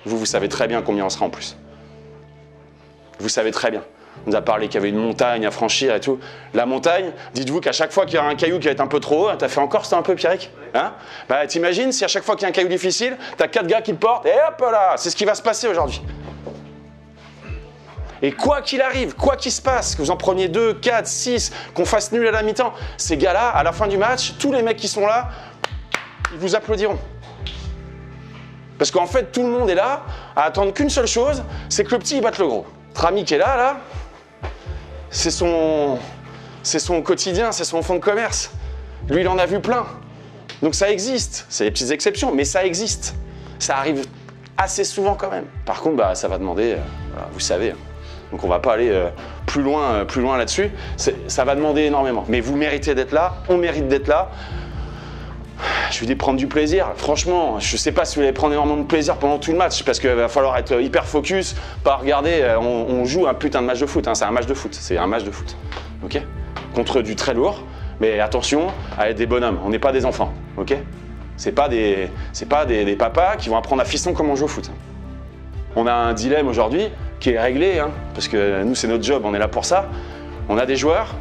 Vous savez très bien combien on sera en plus. Vous savez très bien. On nous a parlé qu'il y avait une montagne à franchir et tout. La montagne, dites-vous qu'à chaque fois qu'il y a un caillou qui va être un peu trop haut, t'as fait encore, c'était un peu Pierrick, hein? Bah t'imagines si à chaque fois qu'il y a un caillou difficile, t'as 4 gars qui le portent, et hop là, c'est ce qui va se passer aujourd'hui. Et quoi qu'il arrive, quoi qu'il se passe, que vous en preniez 2, 4, 6, qu'on fasse nul à la mi-temps, ces gars-là, à la fin du match, tous les mecs qui sont là, ils vous applaudiront. Parce qu'en fait, tout le monde est là à attendre qu'une seule chose, c'est que le petit il batte le gros. Rami qui est là, c'est son quotidien, c'est son fonds de commerce. Lui, il en a vu plein. Donc ça existe. C'est des petites exceptions, mais ça existe. Ça arrive assez souvent quand même. Par contre, ça va demander, voilà, vous savez. Donc on va pas aller plus loin là-dessus. Ça va demander énormément. Mais vous méritez d'être là, on mérite d'être là. Je vais dire prendre du plaisir. Franchement, je sais pas si vous allez prendre énormément de plaisir pendant tout le match parce qu'il va falloir être hyper focus, pas regarder. On joue un putain de match de foot. Hein, c'est un match de foot. C'est un match de foot. Ok ? Contre du très lourd. Mais attention à être des bonhommes. On n'est pas des enfants. Ok ? C'est pas des papas qui vont apprendre à fiston comment on joue au foot. On a un dilemme aujourd'hui qui est réglé, hein, parce que nous c'est notre job. On est là pour ça. On a des joueurs.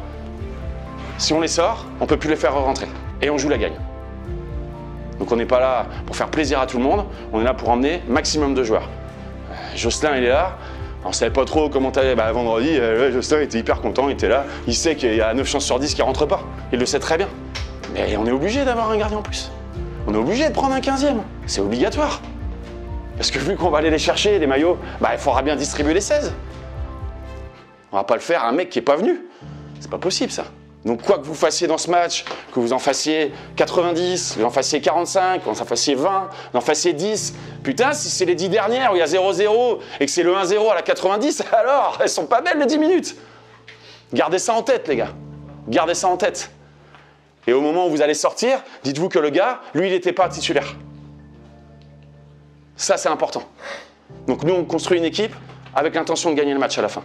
Si on les sort, on peut plus les faire rentrer et on joue la gagne. Donc on n'est pas là pour faire plaisir à tout le monde, on est là pour emmener maximum de joueurs. Jocelyn il est là, on ne savait pas trop comment t'allais, vendredi, Jocelyn était hyper content, il était là, il sait qu'il y a 9 chances sur 10 qu'il ne rentre pas, il le sait très bien. Mais on est obligé d'avoir un gardien en plus, on est obligé de prendre un 15e, c'est obligatoire. Parce que vu qu'on va aller les chercher, les maillots, il faudra bien distribuer les 16. On va pas le faire à un mec qui n'est pas venu, c'est pas possible ça. Donc quoi que vous fassiez dans ce match, que vous en fassiez 90, que vous en fassiez 45, que vous en fassiez 20, que vous en fassiez 10, putain, si c'est les 10 dernières où il y a 0-0 et que c'est le 1-0 à la 90, alors elles sont pas belles les 10 minutes. Gardez ça en tête les gars, gardez ça en tête. Et au moment où vous allez sortir, dites-vous que le gars, lui, il n'était pas titulaire. Ça, c'est important. Donc nous, on construit une équipe avec l'intention de gagner le match à la fin.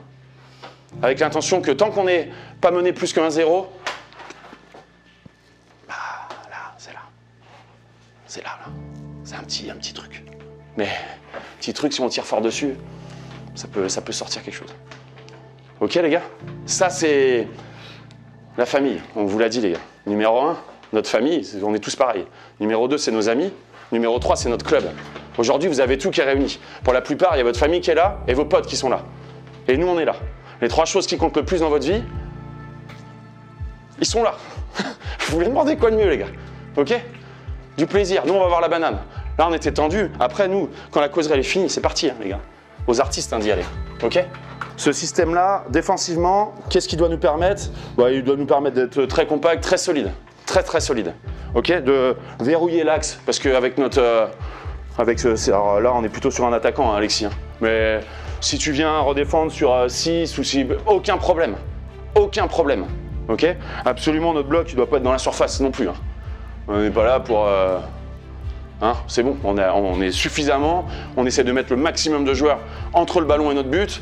avec l'intention que tant qu'on n'est pas mené plus que 1-0, bah là, c'est là. C'est là. C'est un petit truc. Mais, petit truc, si on tire fort dessus, ça peut sortir quelque chose. Ok les gars? Ça c'est la famille, on vous l'a dit les gars. Numéro 1, notre famille, on est tous pareils. Numéro 2, c'est nos amis. Numéro 3, c'est notre club. Aujourd'hui, vous avez tout qui est réuni. Pour la plupart, il y a votre famille qui est là et vos potes qui sont là. Et nous, on est là. Les 3 choses qui comptent le plus dans votre vie, ils sont là. Vous voulez demander quoi de mieux, les gars? Ok? Du plaisir. Nous, on va voir la banane. Là, on était tendus. Après, nous, quand la causerie elle est finie, c'est parti, hein, les gars. Aux artistes d'y aller. Ok? Ce système-là, défensivement, qu'est-ce qu'il doit nous permettre? Bah, il doit nous permettre d'être très compact, très solide. Très solide. Ok? De verrouiller l'axe. Parce qu'avec notre. Alors là, on est plutôt sur un attaquant, hein, Alexis. Hein. Mais si tu viens redéfendre sur 6 ou 6, aucun problème. Aucun problème. Ok? Absolument, notre bloc, il ne doit pas être dans la surface non plus. Hein. On n'est pas là pour. Hein, c'est bon, on est suffisamment. On essaie de mettre le maximum de joueurs entre le ballon et notre but.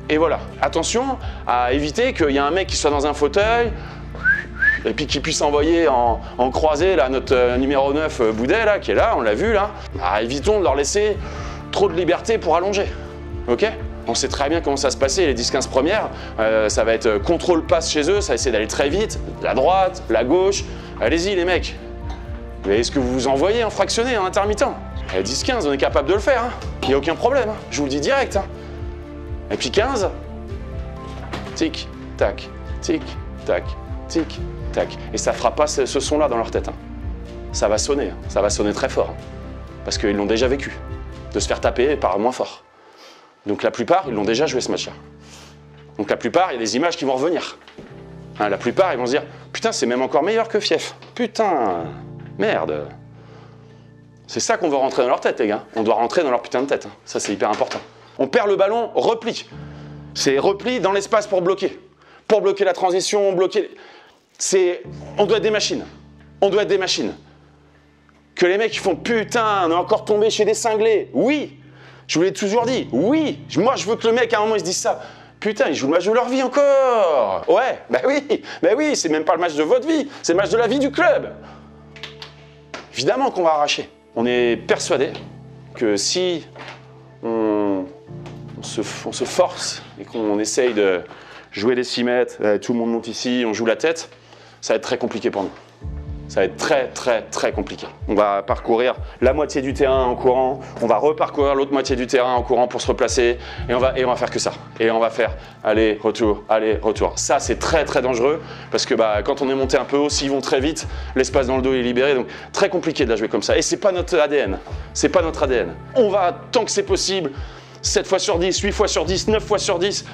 Et voilà. Attention à éviter qu'il y ait un mec qui soit dans un fauteuil. Et puis qu'il puisse envoyer en croisée là, notre numéro 9 Boudet là, qui est là, on l'a vu là. Ah, évitons de leur laisser trop de liberté pour allonger. Ok? On sait très bien comment ça se passait les 10-15 premières. Ça va être contrôle-passe chez eux, ça va essayer d'aller très vite. La droite, la gauche. Allez-y les mecs. Mais est-ce que vous vous envoyez en fractionné, en intermittent? 10-15, on est capable de le faire. Hein. Il n'y a aucun problème, hein. Je vous le dis direct. Hein. Et puis 15, tic, tac, tic, tac, tic, tac. Et ça fera pas ce son-là dans leur tête. Hein. Ça va sonner, hein. Ça va sonner très fort. Hein. Parce qu'ils l'ont déjà vécu, de se faire taper par moins fort. Donc la plupart, ils l'ont déjà joué ce match-là. Donc la plupart, il y a des images qui vont revenir. Hein, la plupart, ils vont se dire « Putain, c'est même encore meilleur que Fief. Putain, merde. » C'est ça qu'on veut rentrer dans leur tête, les gars. On doit rentrer dans leur putain de tête. Hein. Ça, c'est hyper important. On perd le ballon, repli. C'est repli dans l'espace pour bloquer. Pour bloquer la transition, bloquer... On doit être des machines. On doit être des machines. Que les mecs qui font « Putain, on est encore tombé chez des cinglés. » Oui, je vous l'ai toujours dit. Oui, moi, je veux que le mec, à un moment, il se dise ça. Putain, ils jouent le match de leur vie encore. Ouais, bah oui, c'est même pas le match de votre vie. C'est le match de la vie du club. Évidemment qu'on va arracher. On est persuadé que si on se force et qu'on essaye de jouer les 6 mètres, tout le monde monte ici, on joue la tête, ça va être très compliqué pour nous. Ça va être très compliqué. On va parcourir la moitié du terrain en courant, on va reparcourir l'autre moitié du terrain en courant pour se replacer, et on va faire que ça. Et on va faire aller-retour, aller-retour. Ça, c'est très dangereux, parce que quand on est monté un peu haut, s'ils vont très vite, l'espace dans le dos est libéré, donc très compliqué de la jouer comme ça. Et c'est pas notre ADN. C'est pas notre ADN. On va, tant que c'est possible, 7 fois sur 10, 8 fois sur 10, 9 fois sur 10,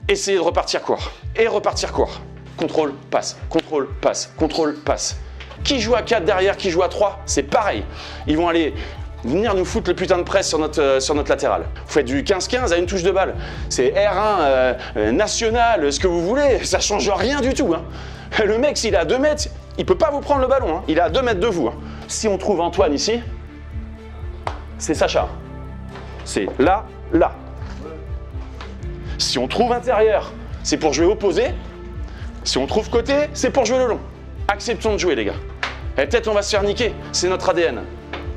essayer de repartir court. Et repartir court. Contrôle, passe, contrôle, passe, contrôle, passe. Qui joue à 4 derrière, qui joue à 3, c'est pareil. Ils vont aller venir nous foutre le putain de presse sur notre latéral. Vous faites du 15-15 à une touche de balle. C'est R1, national, ce que vous voulez, ça change rien du tout. Hein. Le mec, s'il est à 2 mètres, il peut pas vous prendre le ballon. Hein. Il est à 2 mètres de vous. Hein. Si on trouve Antoine ici, c'est Sacha. C'est là. Si on trouve intérieur, c'est pour jouer opposé. Si on trouve côté, c'est pour jouer le long. Acceptons de jouer, les gars. Et peut-être on va se faire niquer, c'est notre ADN.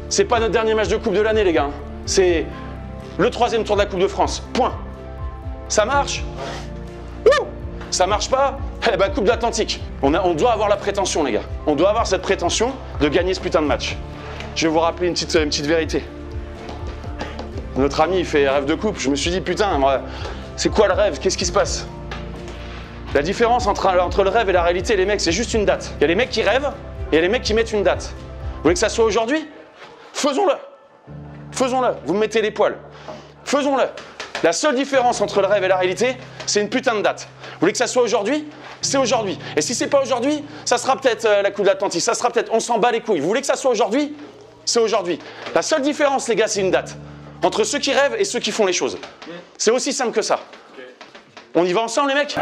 C'est pas notre dernier match de Coupe de l'année, les gars. C'est le 3e tour de la Coupe de France. Point. Ça marche? Ouh! Ça marche pas? Eh ben, Coupe d'Atlantique. On doit avoir la prétention, les gars. On doit avoir cette prétention de gagner ce putain de match. Je vais vous rappeler une petite vérité. Notre ami, il fait rêve de coupe. Je me suis dit, putain, c'est quoi le rêve? Qu'est-ce qui se passe? La différence entre le rêve et la réalité, les mecs, c'est juste une date. Il y a les mecs qui rêvent et il y a les mecs qui mettent une date. Vous voulez que ça soit aujourd'hui? Faisons-le. Faisons-le. Vous me mettez les poils. Faisons-le. La seule différence entre le rêve et la réalité, c'est une putain de date. Vous voulez que ça soit aujourd'hui? C'est aujourd'hui. Et si c'est pas aujourd'hui, ça sera peut-être la Coupe d'Atlantique. Ça sera peut-être, on s'en bat les couilles. Vous voulez que ça soit aujourd'hui? C'est aujourd'hui. La seule différence, les gars, c'est une date. Entre ceux qui rêvent et ceux qui font les choses. C'est aussi simple que ça. On y va ensemble, les mecs?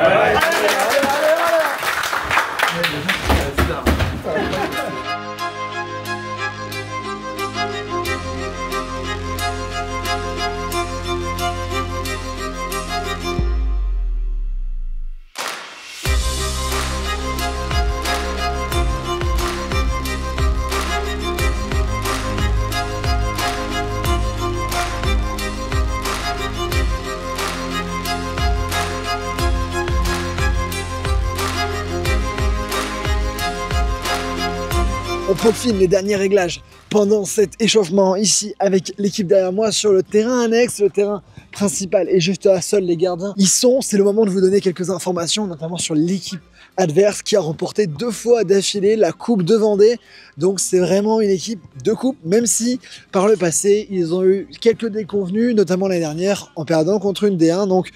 peaufine les derniers réglages pendant cet échauffement ici avec l'équipe derrière moi sur le terrain annexe, le terrain principal et juste à sol les gardiens. C'est le moment de vous donner quelques informations, notamment sur l'équipe adverse qui a remporté 2 fois d'affilée la Coupe de Vendée. Donc c'est vraiment une équipe de coupe, même si par le passé ils ont eu quelques déconvenues, notamment l'année dernière en perdant contre une D1. Donc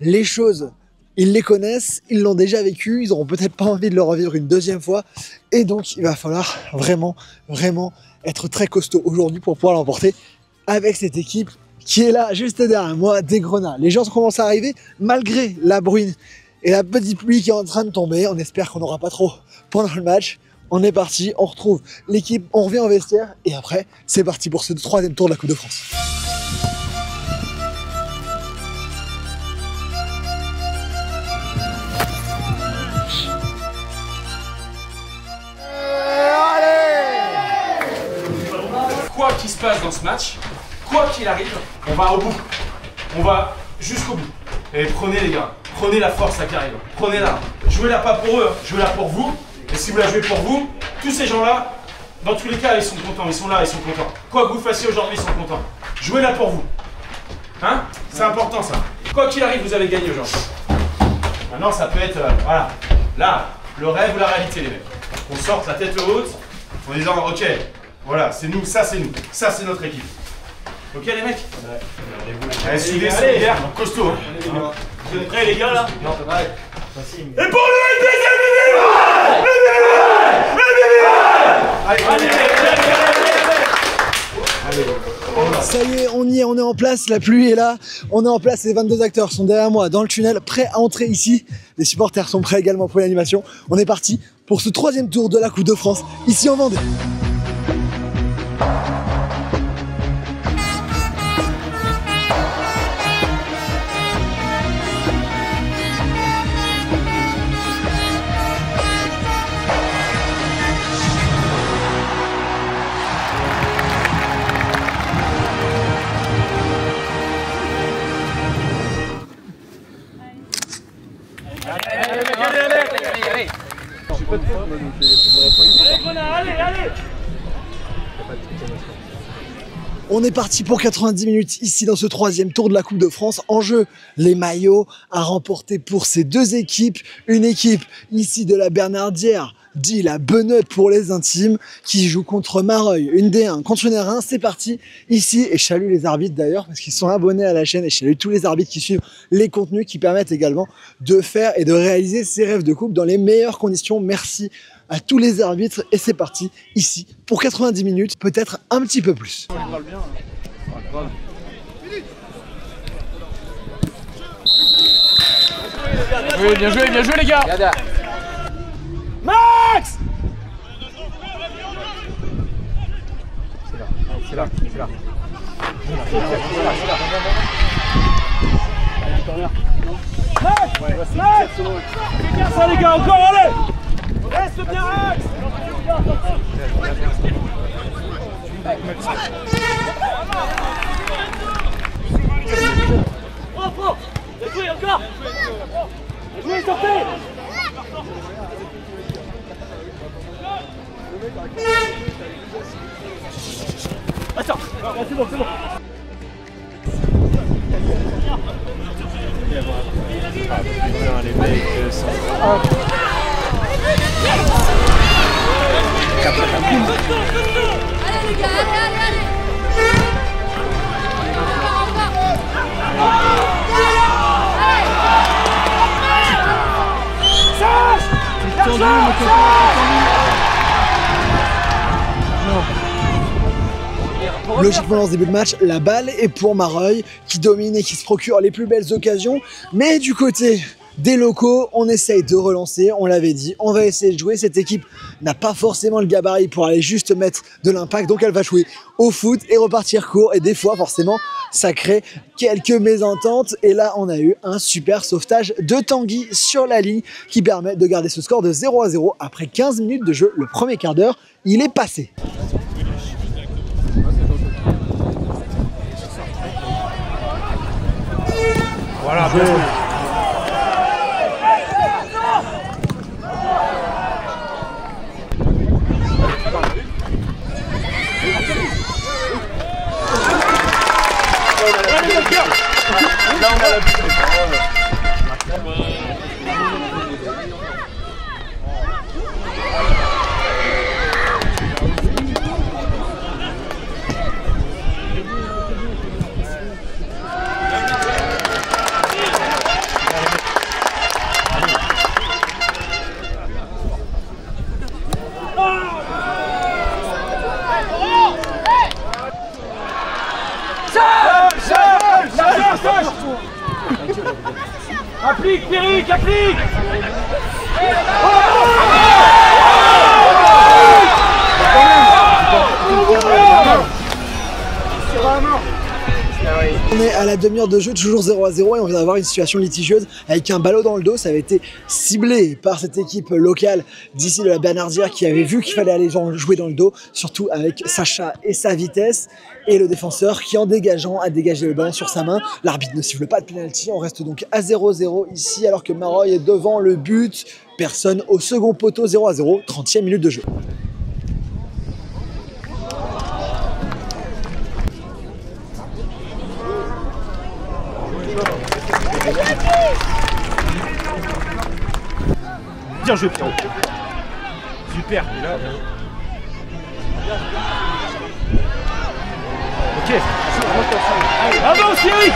les choses, ils les connaissent, ils l'ont déjà vécu, ils n'auront peut-être pas envie de le revivre une deuxième fois. Et donc il va falloir vraiment être très costaud aujourd'hui pour pouvoir l'emporter avec cette équipe qui est là juste derrière moi, des Grenats. Les gens commencent à arriver malgré la bruine et la petite pluie qui est en train de tomber. On espère qu'on n'aura pas trop pendant le match. On est parti, on retrouve l'équipe, on revient en vestiaire et après c'est parti pour ce 3e tour de la Coupe de France. Quoi qu'il se passe dans ce match, quoi qu'il arrive, on va au bout. On va jusqu'au bout. Et prenez les gars, prenez la force là qui arrive. Prenez-la. Jouez-la pas pour eux, jouez-la pour vous. Et si vous la jouez pour vous, tous ces gens-là, dans tous les cas, ils sont contents. Ils sont là, ils sont contents. Quoi que vous fassiez aujourd'hui, ils sont contents. Jouez-la pour vous. Hein? C'est important ça. Quoi qu'il arrive, vous avez gagné aujourd'hui. Maintenant, ça peut être, voilà, là, le rêve ou la réalité les mecs. On sorte la tête haute en disant, ok, voilà, c'est nous, ça c'est notre équipe. Ok les mecs? Ouais. Allez, suivez, c'est costaud. Hein. Vous êtes prêts les gars là? Non, ouais. Et pour le Ça y est, on y est, on est en place, la pluie est là, on est en place, les 22 acteurs sont derrière moi dans le tunnel, prêts à entrer ici. Les supporters sont prêts également pour l'animation. On est parti pour ce 3e tour de la Coupe de France, ici en Vendée. On est parti pour 90 minutes ici dans ce 3e tour de la Coupe de France. En jeu, les maillots à remporter pour ces 2 équipes. Une équipe ici de la Bernardière, dit la Benoît pour les intimes, qui joue contre Mareuil, une D1 contre une R1. C'est parti ici et je salue les arbitres d'ailleurs parce qu'ils sont abonnés à la chaîne et je salue tous les arbitres qui suivent les contenus qui permettent également de faire et de réaliser ces rêves de coupe dans les meilleures conditions. Merci à tous les arbitres et c'est parti ici pour 90 minutes, peut-être un petit peu plus. Bien joué les gars. Max! C'est là. Max! Fais bien ça les gars, encore, allez! Reste bien Max! Pro! Bien joué encore! Bien joué, sortez! Attends, c'est bon. Les mecs sont... Allez les gars, allez! Logiquement dans ce début de match, la balle est pour Mareuil qui domine et qui se procure les plus belles occasions. Mais du côté des locaux, on essaye de relancer, on l'avait dit, on va essayer de jouer. Cette équipe n'a pas forcément le gabarit pour aller juste mettre de l'impact, donc elle va jouer au foot et repartir court. Et des fois, forcément, ça crée quelques mésententes. Et là, on a eu un super sauvetage de Tanguy sur la ligne qui permet de garder ce score de 0-0 après 15 minutes de jeu. Le premier quart d'heure, il est passé. Voilà, bien joué. Applique, Pierrick, applique. On est à la demi-heure de jeu, toujours 0-0 et on vient d'avoir une situation litigieuse avec un ballot dans le dos. Ça avait été ciblé par cette équipe locale d'ici de la Bernardière qui avait vu qu'il fallait aller jouer dans le dos, surtout avec Sacha et sa vitesse. Et le défenseur qui, en dégageant, a dégagé le ballon sur sa main. L'arbitre ne siffle pas de pénalty. On reste donc à 0-0 ici alors que Maroy est devant le but. Personne au second poteau, 0-0, 30e minute de jeu. Bien joué, Pierrot. Super. Ok. Avance, Thierry.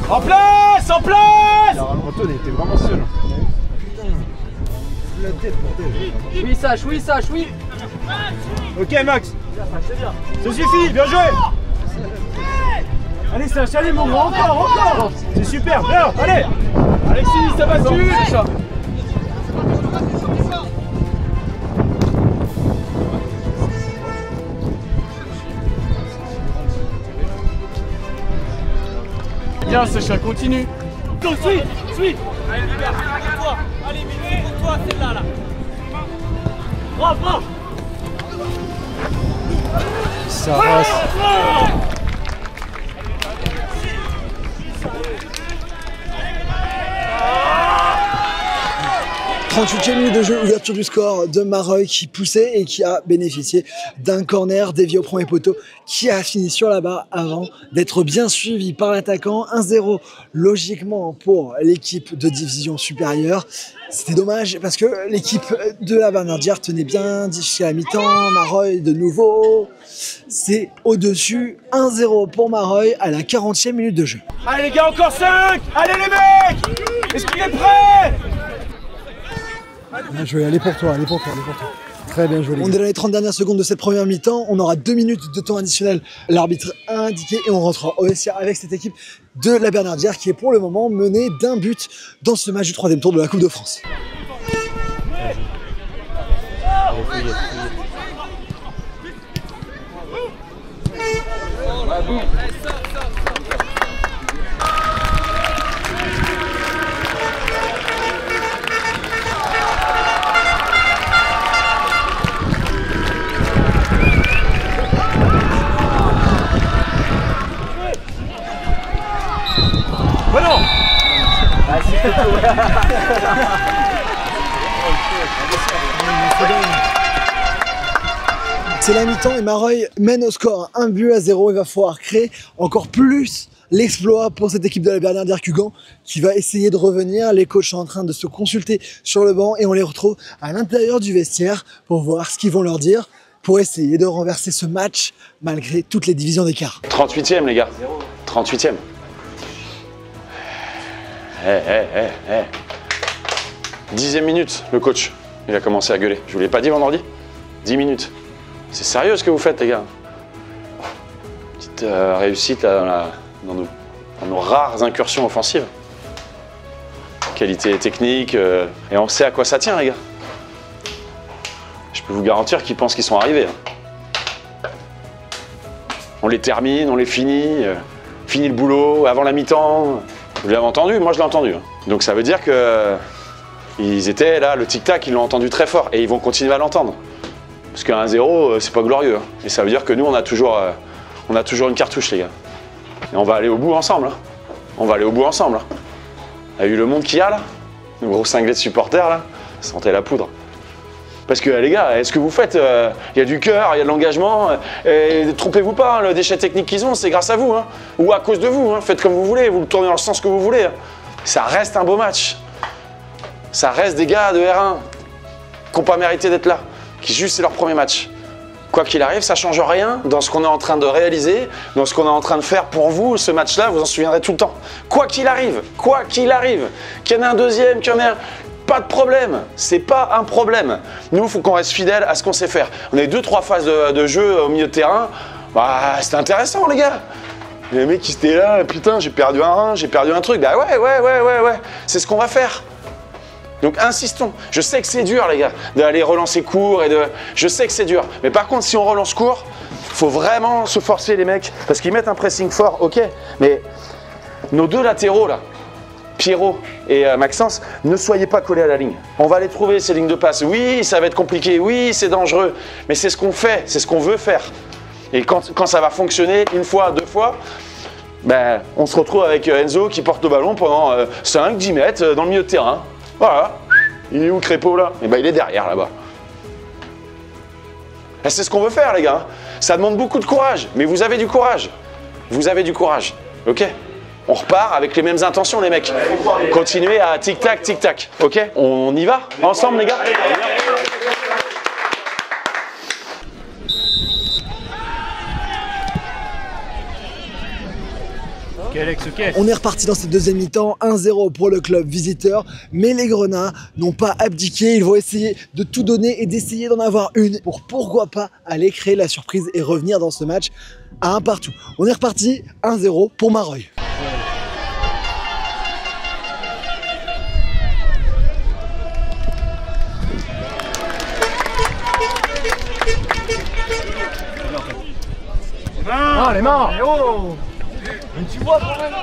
En place, en place. Antoine était vraiment seul. Oui, Sach, oui. Ok, Max. Ça suffit, bien joué. Allez, Sach, allez, mon gros, encore. C'est super, bien, allez. Alexis, ça va dessus. Bien, Sacha, continue. Suis. Allez, les gars, pour toi. Allez, mais pour toi, celle-là, là. Bravo. Ça reste. 38e minute de jeu, ouverture du score de Maroy qui poussait et qui a bénéficié d'un corner dévié au premier poteau qui a fini sur la barre avant d'être bien suivi par l'attaquant. 1-0 logiquement pour l'équipe de division supérieure. C'était dommage parce que l'équipe de la Bernardière tenait bien jusqu'à la mi-temps. Maroy de nouveau, c'est au-dessus. 1-0 pour Maroy à la 40e minute de jeu. Allez les gars, encore 5. Allez les mecs. Est-ce qu'il est prêt? Bien joué, allez pour toi. Très bien joué. On est dans les 30 dernières secondes de cette première mi-temps. On aura 2 minutes de temps additionnel. L'arbitre a indiqué et on rentrera au vestiaire avec cette équipe de la Bernardière qui est pour le moment menée d'un but dans ce match du 3e tour de la Coupe de France. Voilà. C'est la mi-temps et Maroy mène au score 1-0. Il va falloir créer encore plus l'exploit pour cette équipe de la Bernardière Cugan qui va essayer de revenir. Les coachs sont en train de se consulter sur le banc et on les retrouve à l'intérieur du vestiaire pour voir ce qu'ils vont leur dire pour essayer de renverser ce match malgré toutes les divisions d'écart. 38e les gars, 38e. 10e minute, le coach, il a commencé à gueuler. Je vous l'ai pas dit vendredi? 10 minutes. C'est sérieux ce que vous faites les gars? Petite réussite là, dans nos rares incursions offensives. Qualité technique, et on sait à quoi ça tient les gars. Je peux vous garantir qu'ils pensent qu'ils sont arrivés. On les termine, on les finit, finit le boulot avant la mi-temps. Vous l'avez entendu? Moi je l'ai entendu. Donc ça veut dire que ils étaient là, le tic-tac, ils l'ont entendu très fort et ils vont continuer à l'entendre. Parce qu'un 1-0, c'est pas glorieux. Et ça veut dire que nous, on a toujours une cartouche, les gars. Et on va aller au bout ensemble. On va aller au bout ensemble. Vous avez vu le monde qu'il y a là? Le gros cinglé de supporters là? Sentez la poudre. Parce que les gars, est-ce que vous faites, il y a du cœur, il y a de l'engagement, et trompez-vous pas, hein, le déchet technique qu'ils ont, c'est grâce à vous, hein, ou à cause de vous, hein, faites comme vous voulez, vous le tournez dans le sens que vous voulez. Hein. Ça reste un beau match. Ça reste des gars de R1 qui n'ont pas mérité d'être là, qui juste c'est leur premier match. Quoi qu'il arrive, ça ne change rien dans ce qu'on est en train de réaliser, dans ce qu'on est en train de faire pour vous, ce match-là, vous en souviendrez tout le temps. Quoi qu'il arrive, qu'il y en ait un deuxième, qu'il y en ait un... Pas de problème, c'est pas un problème. Nous, il faut qu'on reste fidèle à ce qu'on sait faire. On a eu 2-3 phases de jeu au milieu de terrain. Bah, c'était intéressant, les gars. Les mecs qui étaient là, putain, j'ai perdu un rein, j'ai perdu un truc. Bah ouais. C'est ce qu'on va faire. Donc insistons. Je sais que c'est dur, les gars, d'aller relancer court et de. Je sais que c'est dur. Mais par contre, si on relance court, faut vraiment se forcer, les mecs, parce qu'ils mettent un pressing fort, ok. Mais nos 2 latéraux là, Pierrot et Maxence, ne soyez pas collés à la ligne. On va les trouver, ces lignes de passe. Oui, ça va être compliqué, oui, c'est dangereux, mais c'est ce qu'on fait, c'est ce qu'on veut faire. Et quand ça va fonctionner, 1 fois, 2 fois, ben, on se retrouve avec Enzo qui porte le ballon pendant 5-10 mètres dans le milieu de terrain. Voilà. Il est où Crépeau là? Eh ben, il est derrière là-bas. Et c'est ce qu'on veut faire, les gars. Ça demande beaucoup de courage, mais vous avez du courage. Vous avez du courage, ok? On repart avec les mêmes intentions, les mecs. Continuez à tic-tac, ok? On y va ensemble, les gars? On est reparti dans cette deuxième mi-temps, 1-0 pour le club visiteur, mais les Grenats n'ont pas abdiqué, ils vont essayer de tout donner et d'essayer d'en avoir une pour pourquoi pas aller créer la surprise et revenir dans ce match à 1 partout. On est reparti, 1-0 pour Mareuil. Ah, les mains! Oh! Mais tu vois quand même! «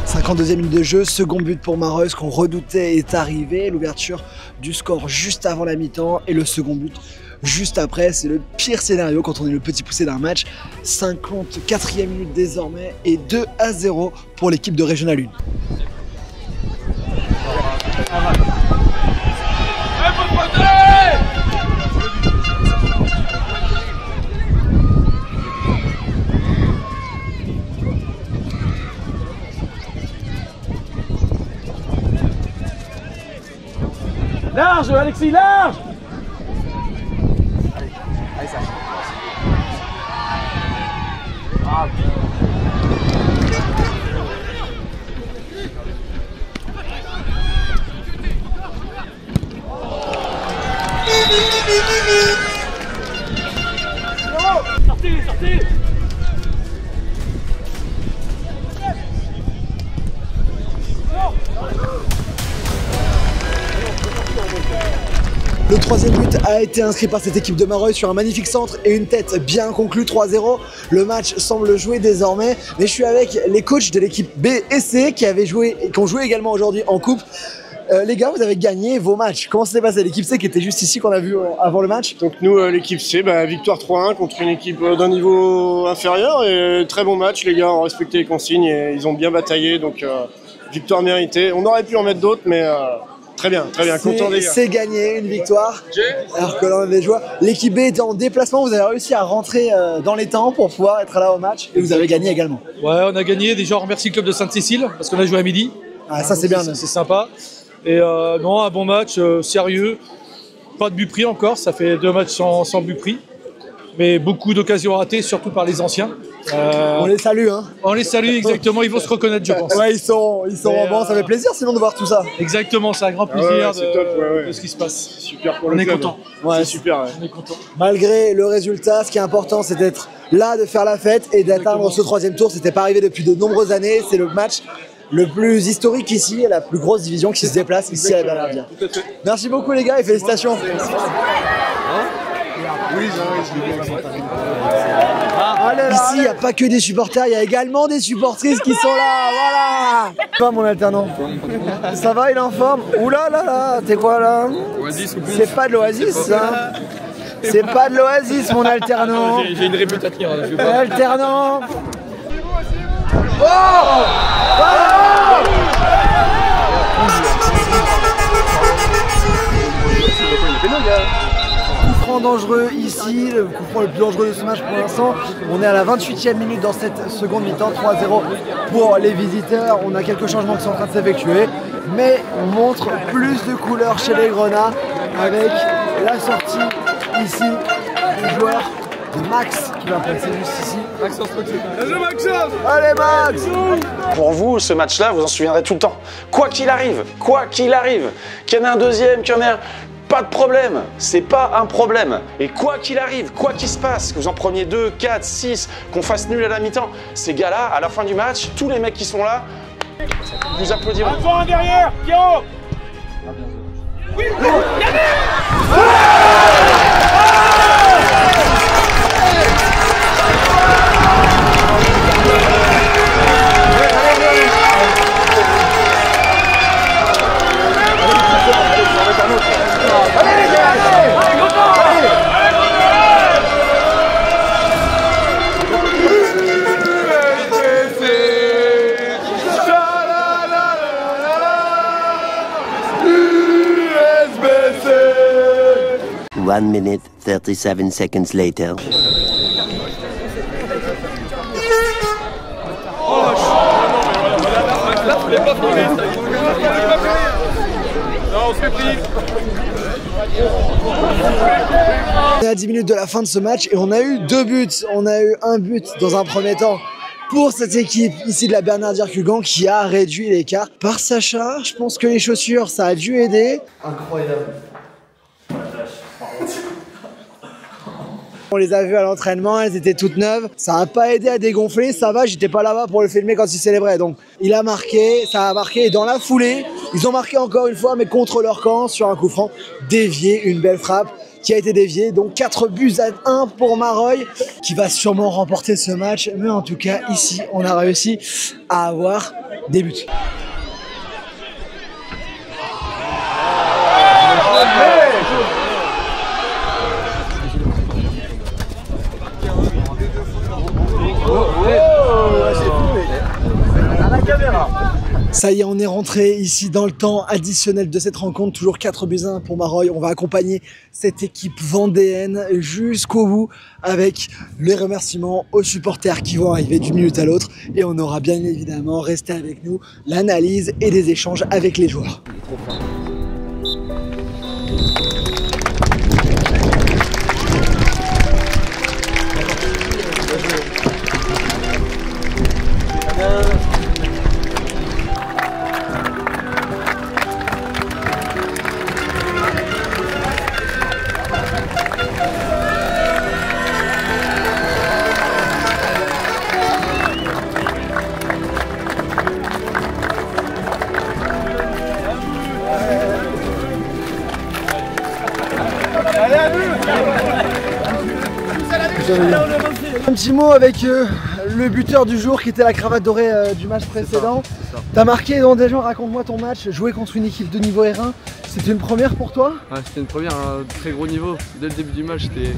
52e minute de jeu, second but pour Mareuil, ce qu'on redoutait est arrivé, l'ouverture du score juste avant la mi-temps et le second but juste après, c'est le pire scénario quand on est le petit poussé d'un match. 54e minute désormais et 2-0 pour l'équipe de Régional 1. Large, Alexis, large! Sortez! Le troisième but a été inscrit par cette équipe de Mareuil sur un magnifique centre et une tête bien conclue, 3-0. Le match semble jouer désormais, mais je suis avec les coachs de l'équipe B et C qui ont joué également aujourd'hui en coupe. Les gars, vous avez gagné vos matchs. Comment ça s'est passé? L'équipe C qui était juste ici qu'on a vu avant le match. Donc nous, l'équipe C, victoire 3-1 contre une équipe d'un niveau inférieur et très bon match. Les gars ont respecté les consignes et ils ont bien bataillé, donc victoire méritée. On aurait pu en mettre d'autres, mais très bien, content des gars. C'est gagné, une victoire, alors que l'on avait joué. L'équipe B était en déplacement, vous avez réussi à rentrer dans les temps pour pouvoir être là au match et vous avez gagné également. Ouais, on a gagné. Déjà, on remercie le club de Sainte-Cécile parce qu'on a joué à midi. Ah, ça c'est bien. C'est sympa. Et non, un bon match, sérieux. Pas de but pris encore, ça fait 2 matchs sans but pris. Mais beaucoup d'occasions ratées, surtout par les anciens. On les salue, hein. On les salue, exactement. Ils vont se reconnaître, je pense. Ouais, ils sont bon, ça fait plaisir sinon de voir tout ça. Exactement, c'est un grand plaisir de ce qui se passe. Super pour on le est club. content. Ouais, c'est super. Ouais. On est content. Malgré le résultat, ce qui est important, c'est d'être là, de faire la fête et d'atteindre ce 3e tour. C'était pas arrivé depuis de nombreuses années. C'est le match le plus historique ici, la plus grosse division qui se déplace ici à la Bernardien. Merci beaucoup les gars et félicitations. Ici, il n'y a pas que des supporters, il y a également des supportrices qui sont là, voilà. Pas mon alternant. Ça va, il est en forme? Oula là là, t'es quoi là? C'est pas de l'Oasis ça. C'est pas de l'Oasis mon alternant. J'ai une réputation. Alternant. Oh! Coup franc dans dangereux ici, le coup franc le plus dangereux de ce match pour l'instant. On est à la 28e minute dans cette seconde mi-temps, 3-0 pour les visiteurs. On a quelques changements qui sont en train de s'effectuer, mais on montre plus de couleurs chez les Grenats avec la sortie ici du joueur de Max qui va passer juste ici. Maxence Potier. Allez Max! Pour vous, ce match-là, vous en souviendrez tout le temps. Quoi qu'il arrive, qu'il y en ait un deuxième, qu'il y en ait un... Pas de problème, c'est pas un problème. Et quoi qu'il arrive, quoi qu'il se passe, que vous en preniez 2, 4, 6, qu'on fasse nul à la mi-temps, ces gars-là, à la fin du match, tous les mecs qui sont là, vous applaudiront. Devant, un derrière, Pierrot. Oui, One minute, 37 seconds later. On est à 10 minutes de la fin de ce match et on a eu 2 buts. On a eu un but dans un premier temps pour cette équipe ici de la Bernardière-Cugan qui a réduit l'écart. Par Sacha, je pense que les chaussures, ça a dû aider. Incroyable. On les a vues à l'entraînement, elles étaient toutes neuves. Ça n'a pas aidé à dégonfler, ça va, j'étais pas là-bas pour le filmer quand il célébrait. Donc il a marqué, ça a marqué. Et dans la foulée, ils ont marqué encore une fois, mais contre leur camp, sur un coup franc, dévié, une belle frappe qui a été déviée. Donc 4 buts à 1 pour Mareuil, qui va sûrement remporter ce match. Mais en tout cas, ici, on a réussi à avoir des buts. Ça y est, on est rentré ici dans le temps additionnel de cette rencontre. Toujours 4 buts à 1 pour Mareuil. On va accompagner cette équipe vendéenne jusqu'au bout avec les remerciements aux supporters qui vont arriver d'une minute à l'autre. Et on aura bien évidemment resté avec nous l'analyse et des échanges avec les joueurs. Un petit mot avec le buteur du jour qui était la cravate dorée du match précédent. T'as marqué dans des gens, raconte-moi ton match, jouer contre une équipe de niveau R1, c'était une première pour toi? Ouais, c'était une première, un très gros niveau. Dès le début du match, c'était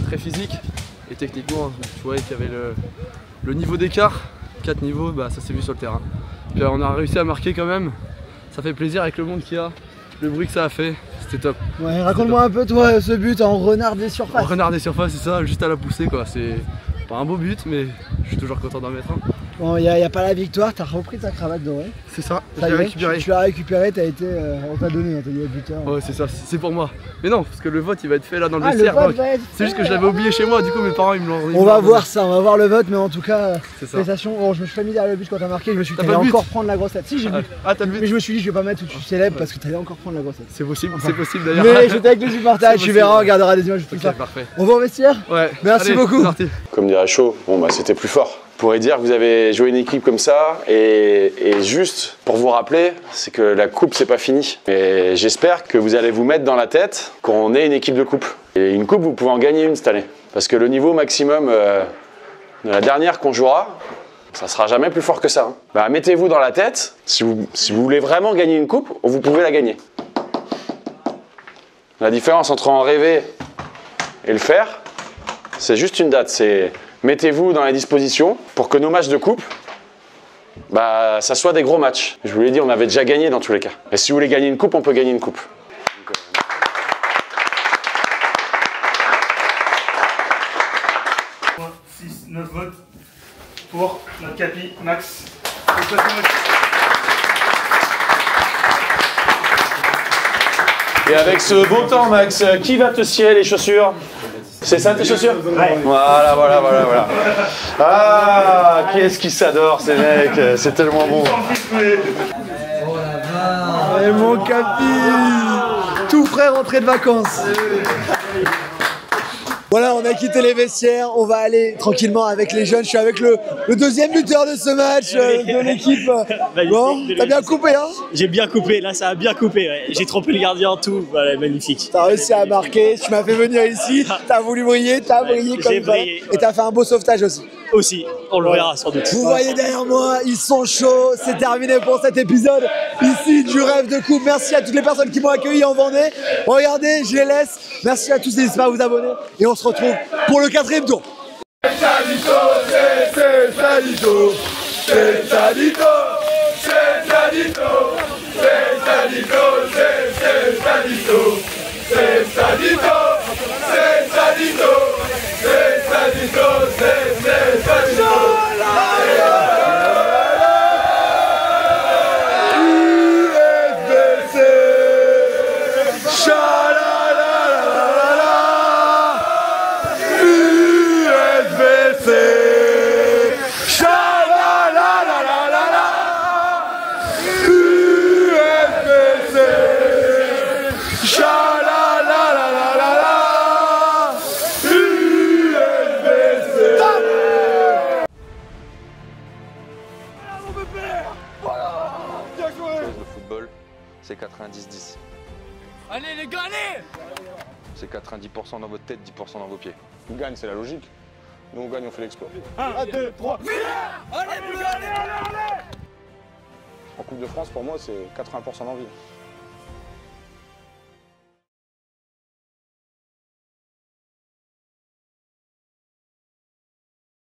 très physique et techniquement, tu voyais qu'il y avait le niveau d'écart, 4 niveaux, bah, ça s'est vu sur le terrain. Puis on a réussi à marquer quand même, ça fait plaisir avec le monde qu'il y a, le bruit que ça a fait, c'était top. Ouais, raconte-moi un peu toi ce but en renard des surfaces. En renard des surfaces, c'est ça, juste à la poussée quoi, c'est pas un beau but mais je suis toujours content d'en mettre un. Bon, il n'y a pas la victoire, t'as repris ta cravate dorée. C'est ça, je l'ai récupéré. Tu l'as récupéré, t'as été, on t'a donné, on t'a dit le buteur. Ouais, c'est ça, c'est pour moi. Mais non, parce que le vote il va être fait là dans le vestiaire. C'est juste que je l'avais oublié chez moi, du coup mes parents ils me l'ont. On va voir ça, on va voir le vote, mais en tout cas, félicitations. Bon, je me suis pas mis derrière le but quand t'as marqué, je me suis dit que t'allais encore prendre la grosse tête. Si, j'ai vu. Ah, t'as le but. Mais je me suis dit, je vais pas mettre où tu célèbres parce que t'allais encore prendre la grosse tête. C'est possible, c'est possible d'ailleurs. Mais j'étais avec les supporters, tu verras, on regardera des images tout ça. Parfait. On va au vestiaire? Ouais. Merci beaucoup. Comme dirait Chaud, bon bah c'était plus fort. Je pourrais dire que vous avez joué une équipe comme ça et juste pour vous rappeler, c'est que la coupe c'est pas fini. Mais j'espère que vous allez vous mettre dans la tête qu'on est une équipe de coupe. Et une coupe, vous pouvez en gagner une cette année. Parce que le niveau maximum de la dernière qu'on jouera, ça sera jamais plus fort que ça. Hein. Bah, mettez-vous dans la tête, si vous voulez vraiment gagner une coupe, vous pouvez la gagner. La différence entre en rêver et le faire, c'est juste une date. C'est mettez-vous dans les dispositions pour que nos matchs de coupe, bah, ça soit des gros matchs. Je vous l'ai dit, on avait déjà gagné dans tous les cas. Et si vous voulez gagner une coupe, on peut gagner une coupe. Capi, Max. Et avec ce beau temps, Max, qui va te scier les chaussures? C'est ça tes chaussures? Ouais. Voilà. Ah, qui est-ce qui s'adore ces mecs? C'est tellement bon. Et mon Capi, tout frais rentré de vacances. Voilà, on a quitté les vestiaires, on va aller tranquillement avec les jeunes. Je suis avec le deuxième buteur de ce match de l'équipe. Bon, t'as bien coupé, hein? J'ai bien coupé, là ça a bien coupé. Ouais. J'ai trompé le gardien, tout. Voilà, magnifique. T'as réussi à marquer, tu m'as fait venir ici, t'as voulu briller, t'as brillé comme ça. Et t'as fait un beau sauvetage aussi. Aussi, on le verra sans doute. Vous voyez derrière moi, ils sont chauds. C'est terminé pour cet épisode ici du Rêve de Coupe. Merci à toutes les personnes qui m'ont accueilli en Vendée. Regardez, je les laisse. Merci à tous, n'hésitez pas à vous abonner. Et on se retrouve pour le 4e tour. C'est Sadito, c'est Sadito, c'est Sadito, c'est Sadito, c'est Sadito, c'est Sadito, c'est Sadito, c'est Sadito, c'est Sadito, c'est Sadito. Le football, c'est 90-10. Allez les gars, allez! C'est 90% dans votre tête, 10% dans vos pieds. On gagne, c'est la logique. Nous on gagne, on fait l'exploit. 1, 2, 3, allez, allez! En Coupe de France, pour moi, c'est 80% d'envie.